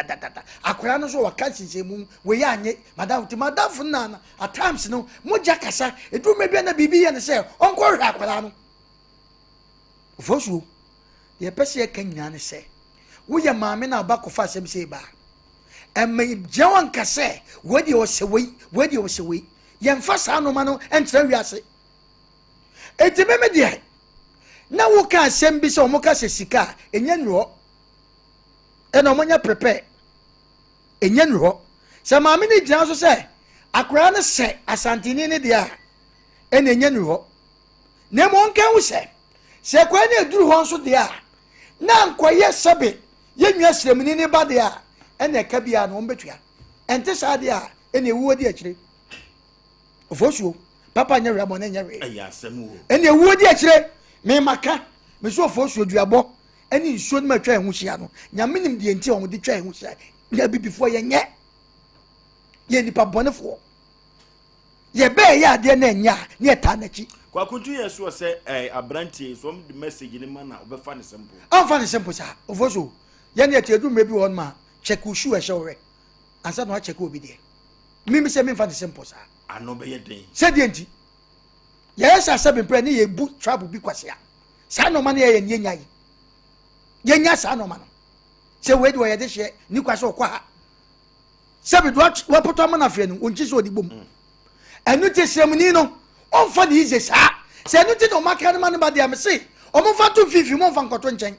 akwala no so wa ka sinsemu we ya anye madam fu na at times no moja kasa edu me bi na bibi ye ne say onko hwe akwala no fosu ye pese ye kanyina ne se wo ye maame na ba kofa asem se ba emme jewan kase wodi o sewei ye mfa sa no ma no entra wiase etimeme de na wo ka asem bi se o mo ka se sika enye nro ena o monya prepare enye nro se maame ni gina so se akora ne se asantini ne dia ena enye nro na mo nka wo se kwa ne duru ho nso dia na nkoye sebe ye nwa sremni ne ba dia ena ka bia no mbetua ente sa dia ena ewuo di akire ofosuo papa nya ramo na nya re aya asemu ena ewuo di akire me maka me so ofosuo duabo ena nsuo no matwa ehu hia no nya minim die nti on de twa ehu hia nya bibifo ye nye ye nipa bonefo ye be ya de na nya ne ta na chi kwakuntu yeso se abrantie so the message ni mana obefa ne simple anfa ne simple sa ofoso ye ne etedu mebi won ma check ushu e shore ansa no check obi de mimi se me fa ne simple sa ano be ye den se de nti yes Asem Mpe ne ye bu trouble bi kwase a sa no ma ne ye nyanya yi ye nya sa no ma no se we de ye de hye ni kwase okwa ha se bi do wa poto ma na fe no onchi so odi bom enu te sremuni no on fa di ize sa se enu te no maka no ma de am se o mo fa to fifi mo fa nkoto nchen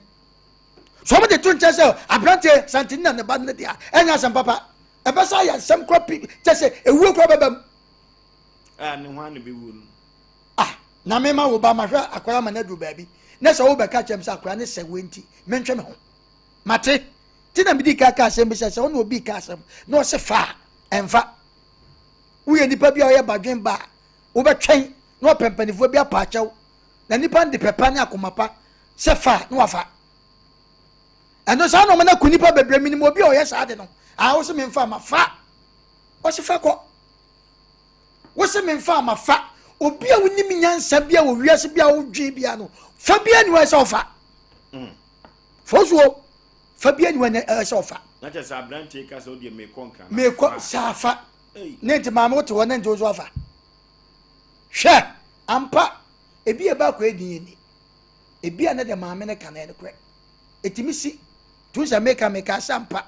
so mo de to nchen se abrante santina ne ba ne dia enya sam papa e be sa ya sam kropi te se ewu kro bebam ne ho an be wu na me ma wo ba ma hwa akwara ma na du ba bi na se wo be ka chem se akwara ne se wenti mentwe me ho mate ti na midi ka asem bi se wo na obi ka asem na o se fa enfa wo ye nipa bi a ye badwen ba wo be twen na opempanifo bi apa achew na nipa de pepa ne akomapa se fa na wafa eno sa no me na kunipa bebre minimo obi a o ye sa de no wo se me mfa ma fa o se fa ko wo se me mfa ma fa obi a woni nyansa bia wo wiase bia wo dwe bia no fa bia ni wa se ofa fozo fa bia ni wa se ofa na che sa brante ka so de me konka me ko sa fa ne nti ma mo to wona nti ozo ofa hwe ampa ebi e ba ko edin ni ebi ana de ma me ne kana ne kre etimi si tu sa me ka sampa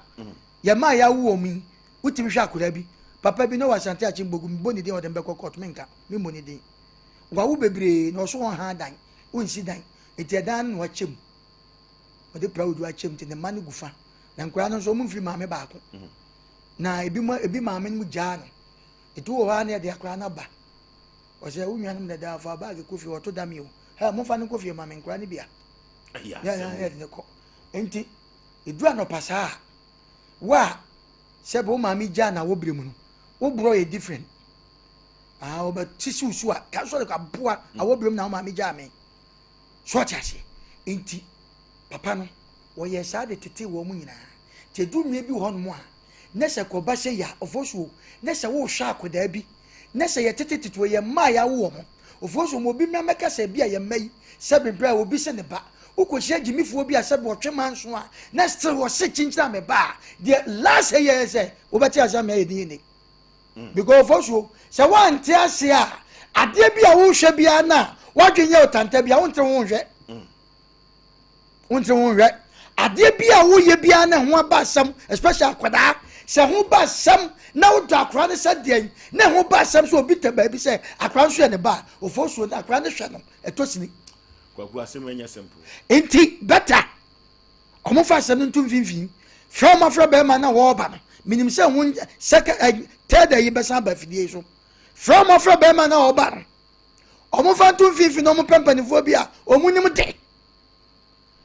ya ma ya wo mi utimi hwa akura bi papa bi no wasante a chimbogu mboni de odem be kokot menka me moni de wa wo bebre no so ha dan unsi dan eti dan no achem ode proud wa chem te ne mani gufa na nkura no so mumfiri maame baako na ebi maame mu jaa no etu wo ha na de akura na ba o se unwa no da fa ba ge kofi oto dami o ha mo fa no kofi maame nkura ni bia ya ne ko enti edu anopasa wa se bo maame jaa na wo bremu no wo bro ye different o ba tisi usu a ka so le ka boa a wo bremu na wo maame jaa me so tiase enti papa no wo ye sa de tete wo mu nyina te du nwe bi ho no mu a na se ko ba se ya ofosuo na se wo hwa akoda bi na se ye tete tete wo ye ma ya wo mo ofosuo mo bi mmeka se bi a ye mai se bebra wo bi se ne ba ukohia gimifuo bi a se bo twema nso a na still wo se chinchira me ba the last year say wo beti asam ya yedin ni because ofosuo se wan te ase a ade bi a wo hwe bia na wadwenye otanta bia wo ntre wo hwe unti wonwe ade bia wo ye bia na ho ba sam especially akwada se ho ba sam na wo do akwa ne se den na ho ba sam so obi ta ba bi se akwa nso ne ba ofosuo na akwa ne hwe no etosini kwaku asem anya simple enti better omo fa asem ntum finfin from afra be ma na wo ba no minim se ho second third yi be san ba fidie so from afra be ma na wo ba no omo fa ntum finfin no mo pempanifo bi a omunim de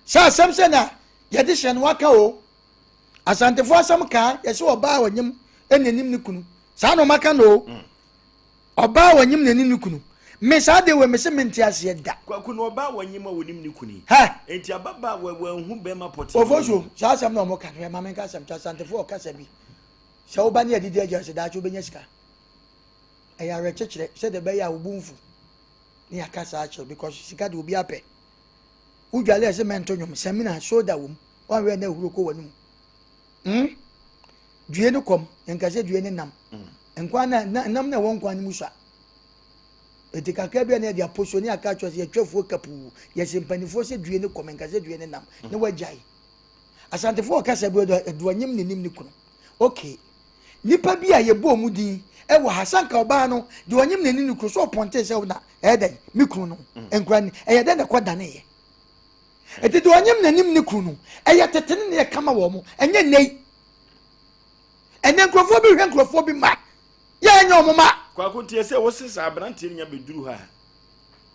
sa samse na yede hye no waka o asantefo asam ka yese oba wanyim enenim ne kunu sa no maka no oba wanyim nenim ne kunu me sa de we me se menti ase da kwaku no oba wanyim a wonim ne kuni enti ababa we hu be ma poti ofoso sa asam no mo ka no ma men ka asam cha asantefo o kasa bi sa oba ne yede de se da cho benya sika aya rechechire se de be ya obunfu ni akasa acho because sika de obi ape ujale ase mento nyom semina soda wom wanwe na huro ko wanum due no kom enka se due ne nam enkwa na nam na won kwa ni musa etika ka bia na dia posoni aka cho se twefo kapu ye sempanifo se due ne kom enka se due ne nam ne wajai asantefo ka se bi do anyim ne nim ne kuno okay nipa bia ye bo mu din e wo hasanka oba no de anyim ne nim ne kuno so ponte se na eden mi kuno no enkwa ni e ye den de kwada ne ye eti do anyim nanim ne kunu eye tetene ne kama wo mo enye nei ene nkrofo bi hwe nkrofo bi ma ye enye omoma kwaku tie se wo sesa abrante nya beduru ha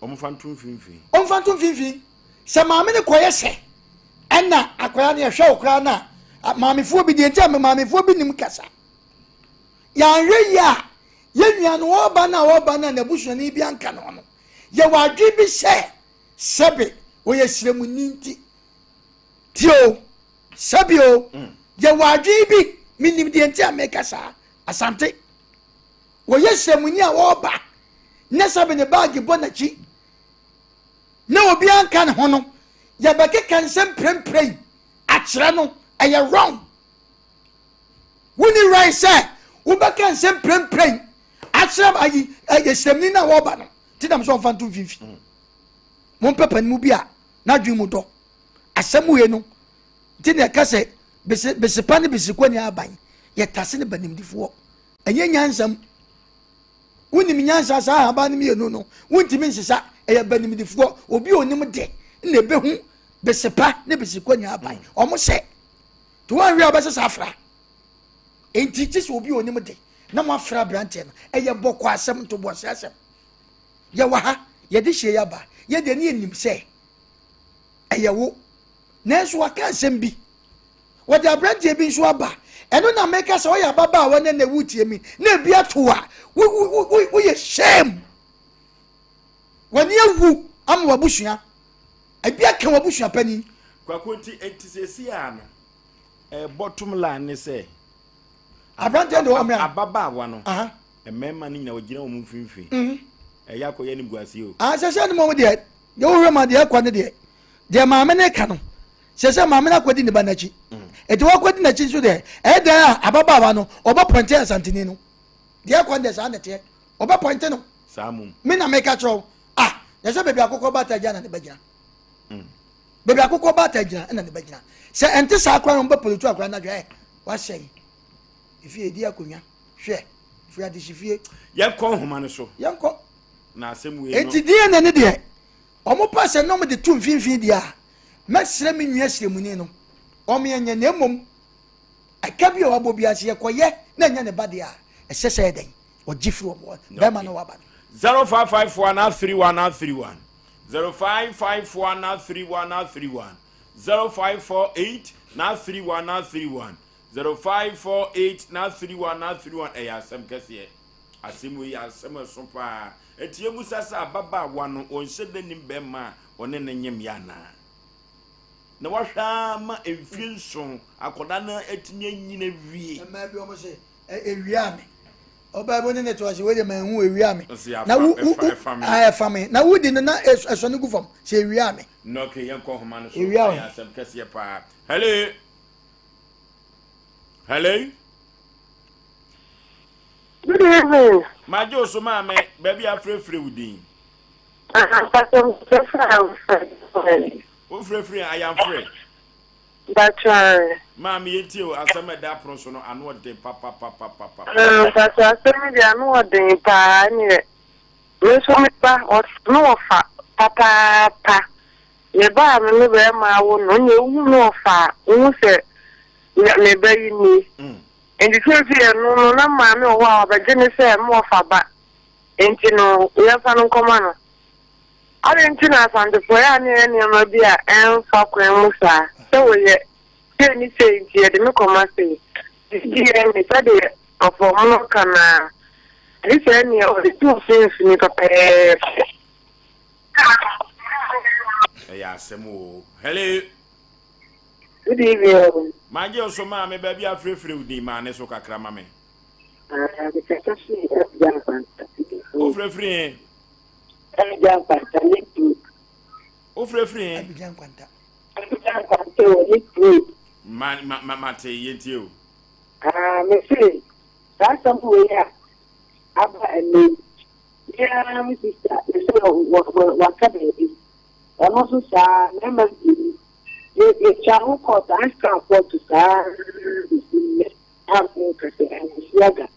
omfantum finfin se maame ne koye se enna akwara ne hwe okra na maamefo bi de ntia maamefo bi nim kasa ya nwe ya ye nua no oba na na busuani bi anka no no ye wadwe bi se sebe oye siremu ninti tio sabio ye wadwi bi minim de ntia meka sa asante oye siremu ni a wo ba ne sabe ne bag bonachi na obi anka ne ho no ye beke kansem premprem akire no eye wrong woni right say wo beke kansem premprem akire ayi siremu ni na wo ba no tidam so fantum fifi mon papa ni mu bia na dwi mu do asemu ye no ti ne ka se bese pa ne bese ko ni aban ye tase ne banimdifo enye nyansam Unim nyansa sa aba ni mienu no. Untimi nsesa eya banimdifo obi onim de na behu besepa ne besikwa nya aban. Omo se to wan wi abese safra. Enti tisi obi onim de na mo afra brante no eya bokọ asem to bo asem. Ye wa ha ye de hye ya ba ye de ne enim se eya wo na so aka asem bi wo de brante bi nso aba eno na make say oya baba wo ne wutie mi na bi atoa wo ye shame wani ewu am wabusua ebi aka wabusua pani kwakonti entisesi ana bottom line ne say abrante de o me ababa wa no emema ni nyina ogina omu finfin eya koye ni guase o sese ni mo de ye wo hwe ma de akwa ne de maame ne ka no sese maame na kwadi ne banachi eti wa kwadi na chi so de da ababa wa no oba ponte asantini no de akwa de sa na te oba ponte no samum me na make atro yese bebi akoko bata gina na ne bagina bebi akoko bata gina na ne bagina se ente sa akwa no ba politu akwa na dwa wa sei ifi edi akonya hwe fi adi shifie yakọ homa no so yanko na asem we no enti die na ne de omo pase no me de tu mfinfin dia mesre me nwia siremuni no omo yenye na emom akabi o abobi ase yekoye na nya ne bade a esese eden o gifru o be ma no waba 0554931931 0554931931 0548931931 0548931931 asem kese asem we asem so pa etie musasa baba wano onhyede nim be ma one ne nyem ya na wahwa ma emfinso akoda na etinye nyina wie ma bi omo se ewia me oba bo ne to ase we de ma hu ewia me na wu fami na wu di na eso ne gufam se ewia me no ke yanko homa no so asem kese pa hello Good evening. Majo so mame baby afrefre wudin. Pastor Free I am free. That's right. Mami yeti o asema da pronso no anu de papa. Pastor asema de anu de pa ni. Me so me pa o no fa papa. Me ba me be ma wo no nye wu no fa. Wu se me be ni. And the truth is, no, man, no, wow, but Jenny said more for back. And you know, we have found common. I didn't know from the prayer and my beer and for Musa. So we get me saying, here, the Mucoma say, this year, me said it of a monocana. This any of the 2 things me prepare. Yes, hello. Good evening. My girl, so mammy, baby, I'm free with the man, so kakra mammy. Oh, free. Oh, free. Mama, say it you. Me say, that's something we have. Abba and me. Yeah, Mrs. What baby. I'm also sad, never did. The child called I can't afford to start and Yaga.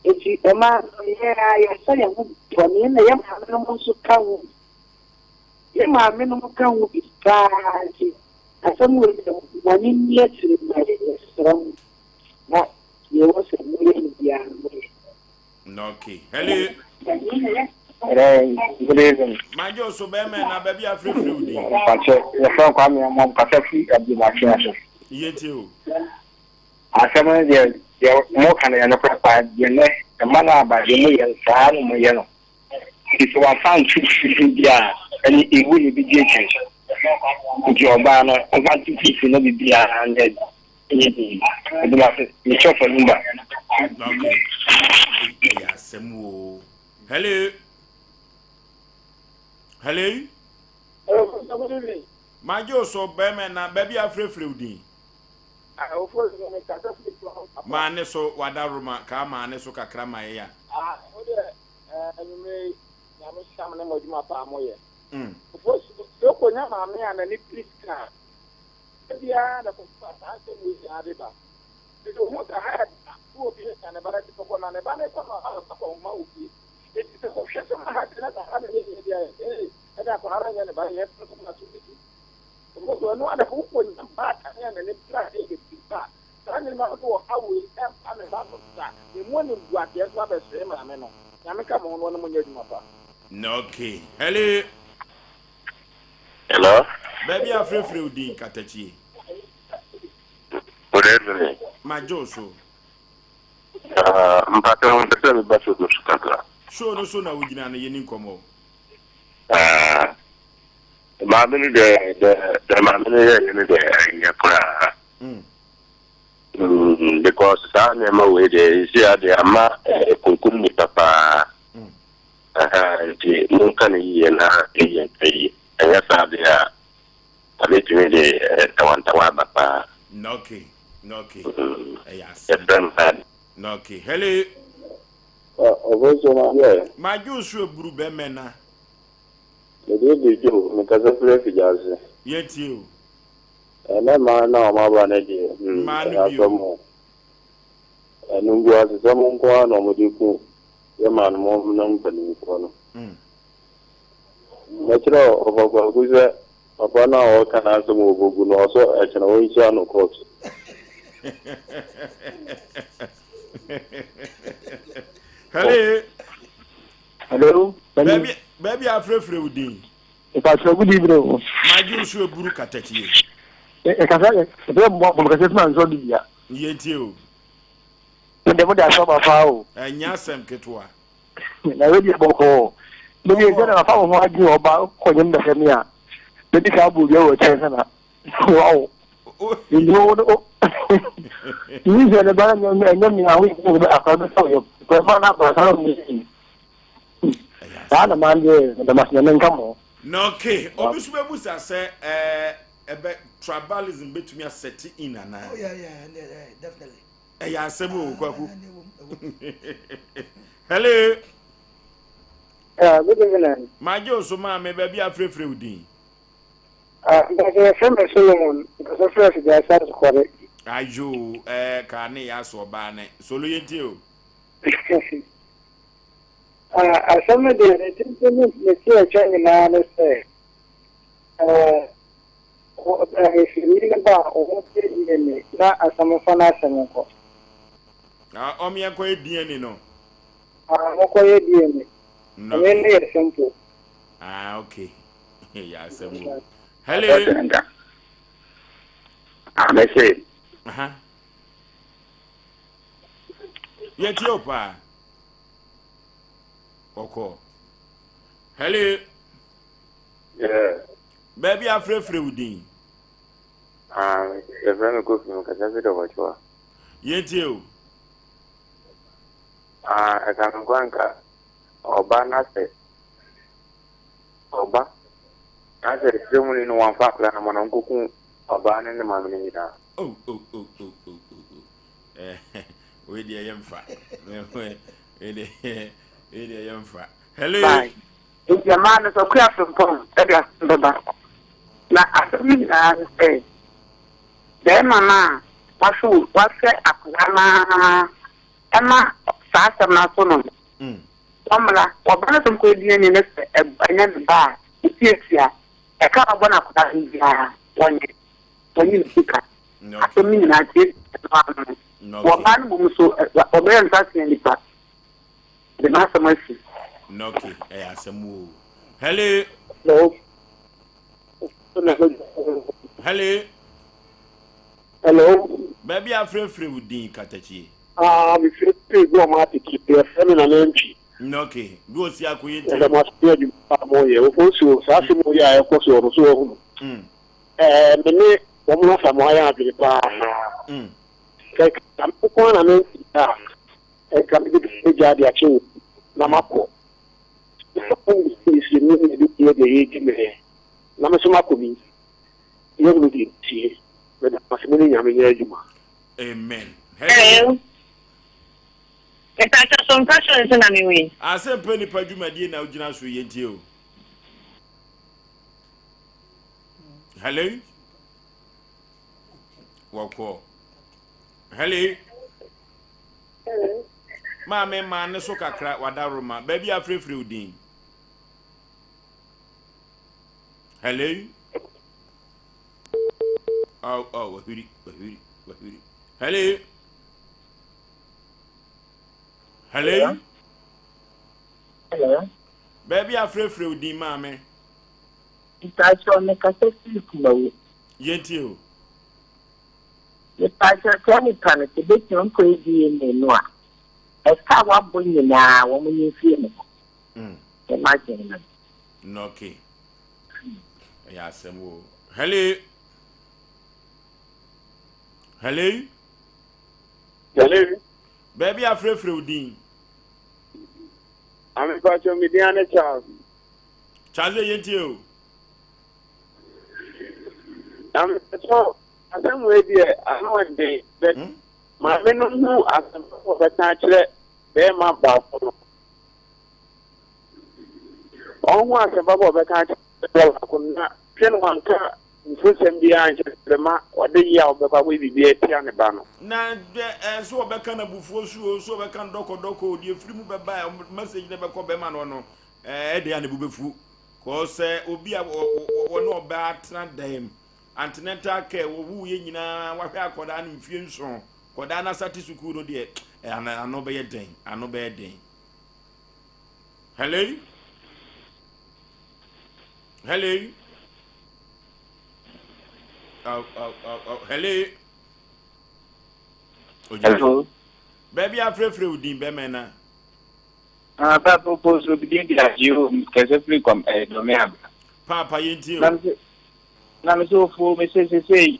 If you a man, I say, I would for me, and I am also come. You my minimum come with his party. I some way 1 year to the strong. Not you was a million young. Okay. Hello. Good evening. My girl, so baby, I'm free. Your friend Kwame and Pacific Aboagye. Yet you. Asem de more can and a the man by the million San. If you are found to India, and it will be taken. If your banner, I want to keep you no be and then anything. I do not be sure for number. Okay. Yes, hello. My girl, so baby, I'm free. Man, so wadaruma, come on, so kakrama ya. It was a hard who be and about it for one and about it for Mauki. It is a question I had another 100 years, and I can run anybody else. No other who wouldn't back and then it's not a back. Running out to how we have and about that. The morning, what the other same, I know. Yamaka on one of your mother. No, okay. Hello. Hello. Baby, I'm free Katachi. Good evening. My Joso. Mpaka unataka basi kushukaka. Show no sooner we gina yeni komo. Mamini the mamini yeni de yakura. Because sana ma we de sia de ama kunkum ni papa. Ti nunca ni yena yi. Anya sa de ya. Abetumi de tawantawa papa. Okay. Yes. Okay. Hello. My Jews will brew Bemena. The day you, because of refugees. Yet you. And that man now, my one idea. Man, you. And you was someone going on with you. Your man, more number. Natural of a good upon our can answer move also at an old channel court. Hello. Baby, I'm free with you. If I so good evening. My Jews will brew Katachi. I can't say, because it's man so dear. Yet you. The mother saw my fowl. And Yasem Ketua. I read your book. Maybe you're going to follow what you about calling the Hemia. Maybe I will go to China. Wow. You know, you said about and then you are waiting after the soil. But one up was how me. That's man, the Master come on. No, okay. Obviously, I say, about tribalism between me set in and oh, yeah, definitely. Yeah, Samu. Hello. Good evening. My Joe, ma, maybe I'm free with you. But from Solomon, because of first, they are satisfied. I do, Carne, as or Barney. Solo you. As some of the Monsieur China say, if you read about what they not as some of us and go. Omia quite DNA, no. Okay, DNA. No, very simple. Okay. Yes, hello. I say, yet your pa. Oko. Hello. Yeah. Baby, I'm free with you. You're very good because I said what you are. Yet you. I can't go and cut. Oba na se Oba na se semu ni no wan fa kla na mo na nkoku Oba ne ne ma me ni da oh we dey yemfa we dey yemfa hello if your man is a clear from pom e dia baba na asemi na say de mama wasu wase akwana ema sa sama so no Omla, wabana tumko diye ni nese anya ba ipiesia e ka abona kuta ndia wonye nsika asemi na ati wabana bumuso obere nsasi ni pa de na samasi noki asemu hello baby afrefre wudi katachi we free go ma ti ki pe na nenchi okay go si akoye ti e ma se di mo ye o so sa se mo ya e ko so ro so hu me ni wo mo fa mo ya bi pa ke tam ko na me ta e ka bi di ja di achi na mako ko si ni di ye de ye me na me so mako bi ye no di ti me da ma se mo ni nya me nya juma amen hello it's a some question is na me we Asem Mpe Nipa dwumadie na ugina so yentie o hello wako Hello. Mama man so kakra wadaroma. Baby afrefri udin. Hello. Oh, wahuri. Hello. Hello. Hello. Baby afrefri udin mama. Itacho me kasesi kumawo. Yentio. Itacho tani pana tebeti onko edi ene a. Esa wa bonye na wo munye fie me. Imagine. No okay. Ya semo. Hello. Hello. Hello. Baby afrefre udin. I'm going to meet Diana Charles. Charles yentio. I'm so I don't ready. I know one day that my men who are the natural, they're my bathroom. All was a bubble of the country. I could not tell one car. Fusen behind the ma or the year of the we be a piano banner. Na so be kan abufuo so be kan doko die free mu be ba message ne be ko be ma no de ya ne bubefu ko se obi a no ba atna dem antenatal care wo wu ye nyina wa hwe akoda na mfie nso koda na sati suku no de ano be ye den hello hello. Hello. Baby, I'm free with the Bemena. Papa propose to begin to you, because come a Papa, you Nam so for Mrs. Say,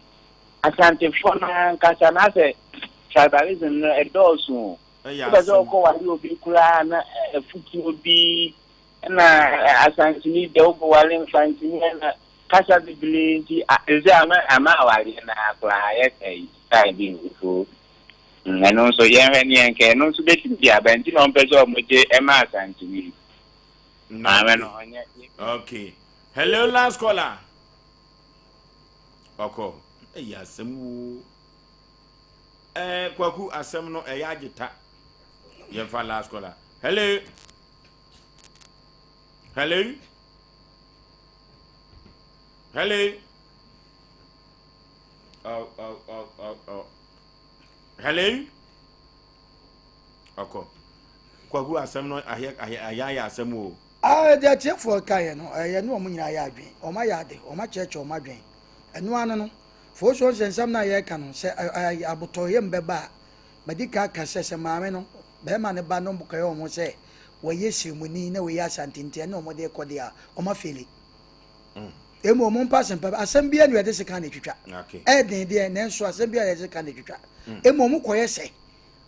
I can't phone and Casanase, tribalism a dozen. Because all go will be crying, a foot would be, and I can't need the overwhelming fancy. Casa de Billy, Examen, Amawali, and I cry, I being before. And also, young and can also be benching on Peso with Emma and to me. Okay. Hello, last caller. Okay. Yes, Kwaku Asem no Ayagita. Your last caller. Hello. Hello. Hello. Oh. Hello. Okay. Kwagu asem no ayaya asem o. They check for kaye no. No mo nyina ya adwen. O ma ya de, o ma cheche o ma dwen. Eno anu no. For so nsem na ye ka no se abotoye mbeba. Badika ka se maame no. Be ma ne ba no bukaye o mo se wo yesimuni na wo ya santinti na o mo de kode a o ma feli. Emo mo pass mpa asem bia no yede se kan na twitwa. Den de na nso asem bia yede se kan na twitwa. Emo mo koye se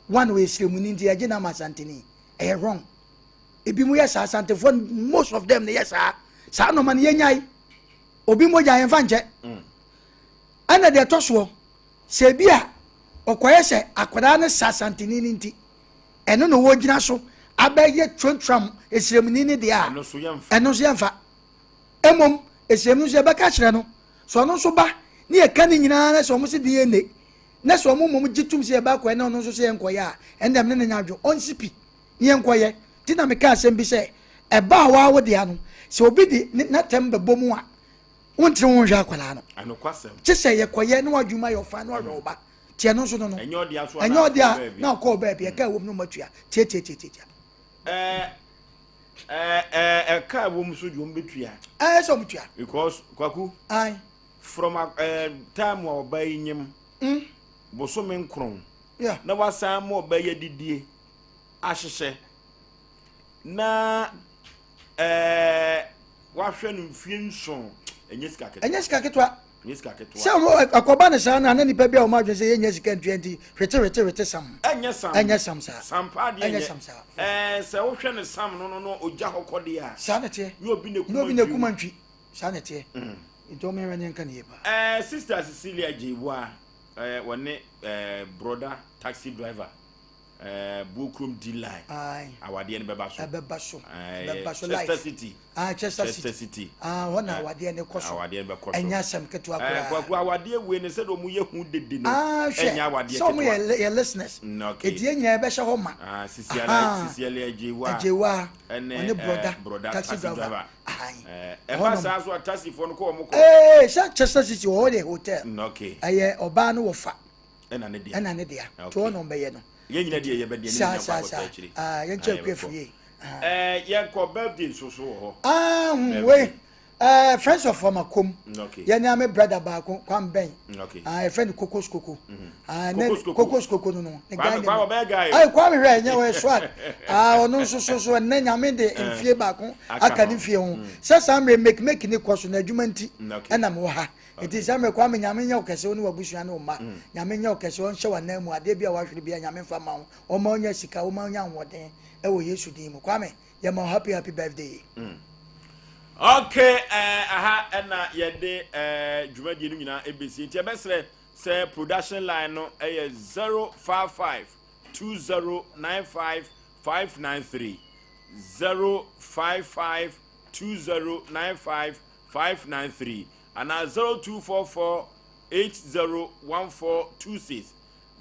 one way siremuni ndi age na masantini. Wrong. Ebi mu yes asantefo most of them yes sa no man yenyai. Obi mo ja yemfa nche. Ana de toso se bia okoye se akwada ne sasantini nti. Eno no wo gina so abaye twantwam esiremuni ni de a. Eno so yemfa. Emom esem so be ka kire no so no so ba ne e kan nyina na so mo se de ene na so mo gitum se ba ko na no so se enkoye a endem ne nyadwo onsipi ne enkoye ti na me ka asem bi se e ba wa wo de ano se obi di na tembe bomu a wontre won hwa akwala no anokwasem ti se ye koye ne wadwuma yo fa no hwa oba ti no so no enyo dia na ko ba bi e ka wo no matua tie car wom so dwom betua so mutua because kwaku from time wa obai nyim boso men kron na wasa mo obai didie ahyehye na wahwe no mfie nson enye sika ketwa se akoba ne sa na nipa bia o ma dwe se enye sika 20 rete sam enye sam sa sampa de enye se wo hwe ne sam no ogya hokode a sa na tie no obi ne kumantwi sa na tie ito me ran yanka ne ba sister Cecilia Jiwa wone brother taxi driver Bukrum D-line. Awade ne beba so. Chester City. Chester City. One awade ne koso. Awade ne be koso. Enya sem ketua kura. Kwaku awade we ne said omu ye hu dede no. Enya awade ketua. Some your listeners. Okay. Edi enya be hye ho ma. Sisiale Ajewa. Ene brother taxi driver. Eba sa so taxi fo no ko omu ko. Chester City wo the hotel. Okay. Aye oba no wo fa. Ena ne dia. To no be ye no. Ye nyina dia ye be dia ne nya kwa chiri. Ye che kwefie. Ye ko birthday so ho. We friends of former kom. Okay. Ye na me brother ba ko kwam ben. Okay. Friend Kokos Koko. Kokos Koko no. Kwa ba guy. Kwa me hwe nya we swag. Ono so na nyame de mfie ba ko aka ne fie ho. Sasa me make ni kwaso na adwuma nti. Na me wo ha. Iti same kwa me nyame nya okese woni wabusua na oma. Nyame nya okese won hye wana mu ade bia wahwere bia nyame fa ma wo. O ma onya sika, o ma onya nwoden. E wo Yesu din mu. Kwa me ye ma happy birthday. Okay, aha na ye de dwumadi no nyina ebesi nti ebesre say production line no 055 2095 593 055 2095 593 and 0244 801426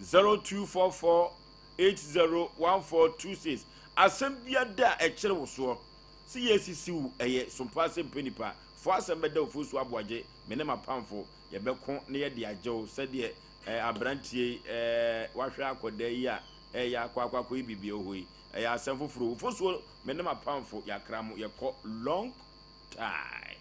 0244 801426 asem bia da e kire wo so si yesisi wu Sompa Asem Mpe Nipa fo Asem Mpe Oforisuo Aboagye me ne mapamfo ye beko ne ye de agyew se de abrantie wahwe akoda yi a ya akwa ibibie ohoi asem foforo Oforisuo me ne mapamfo ya kramo ye ko long time.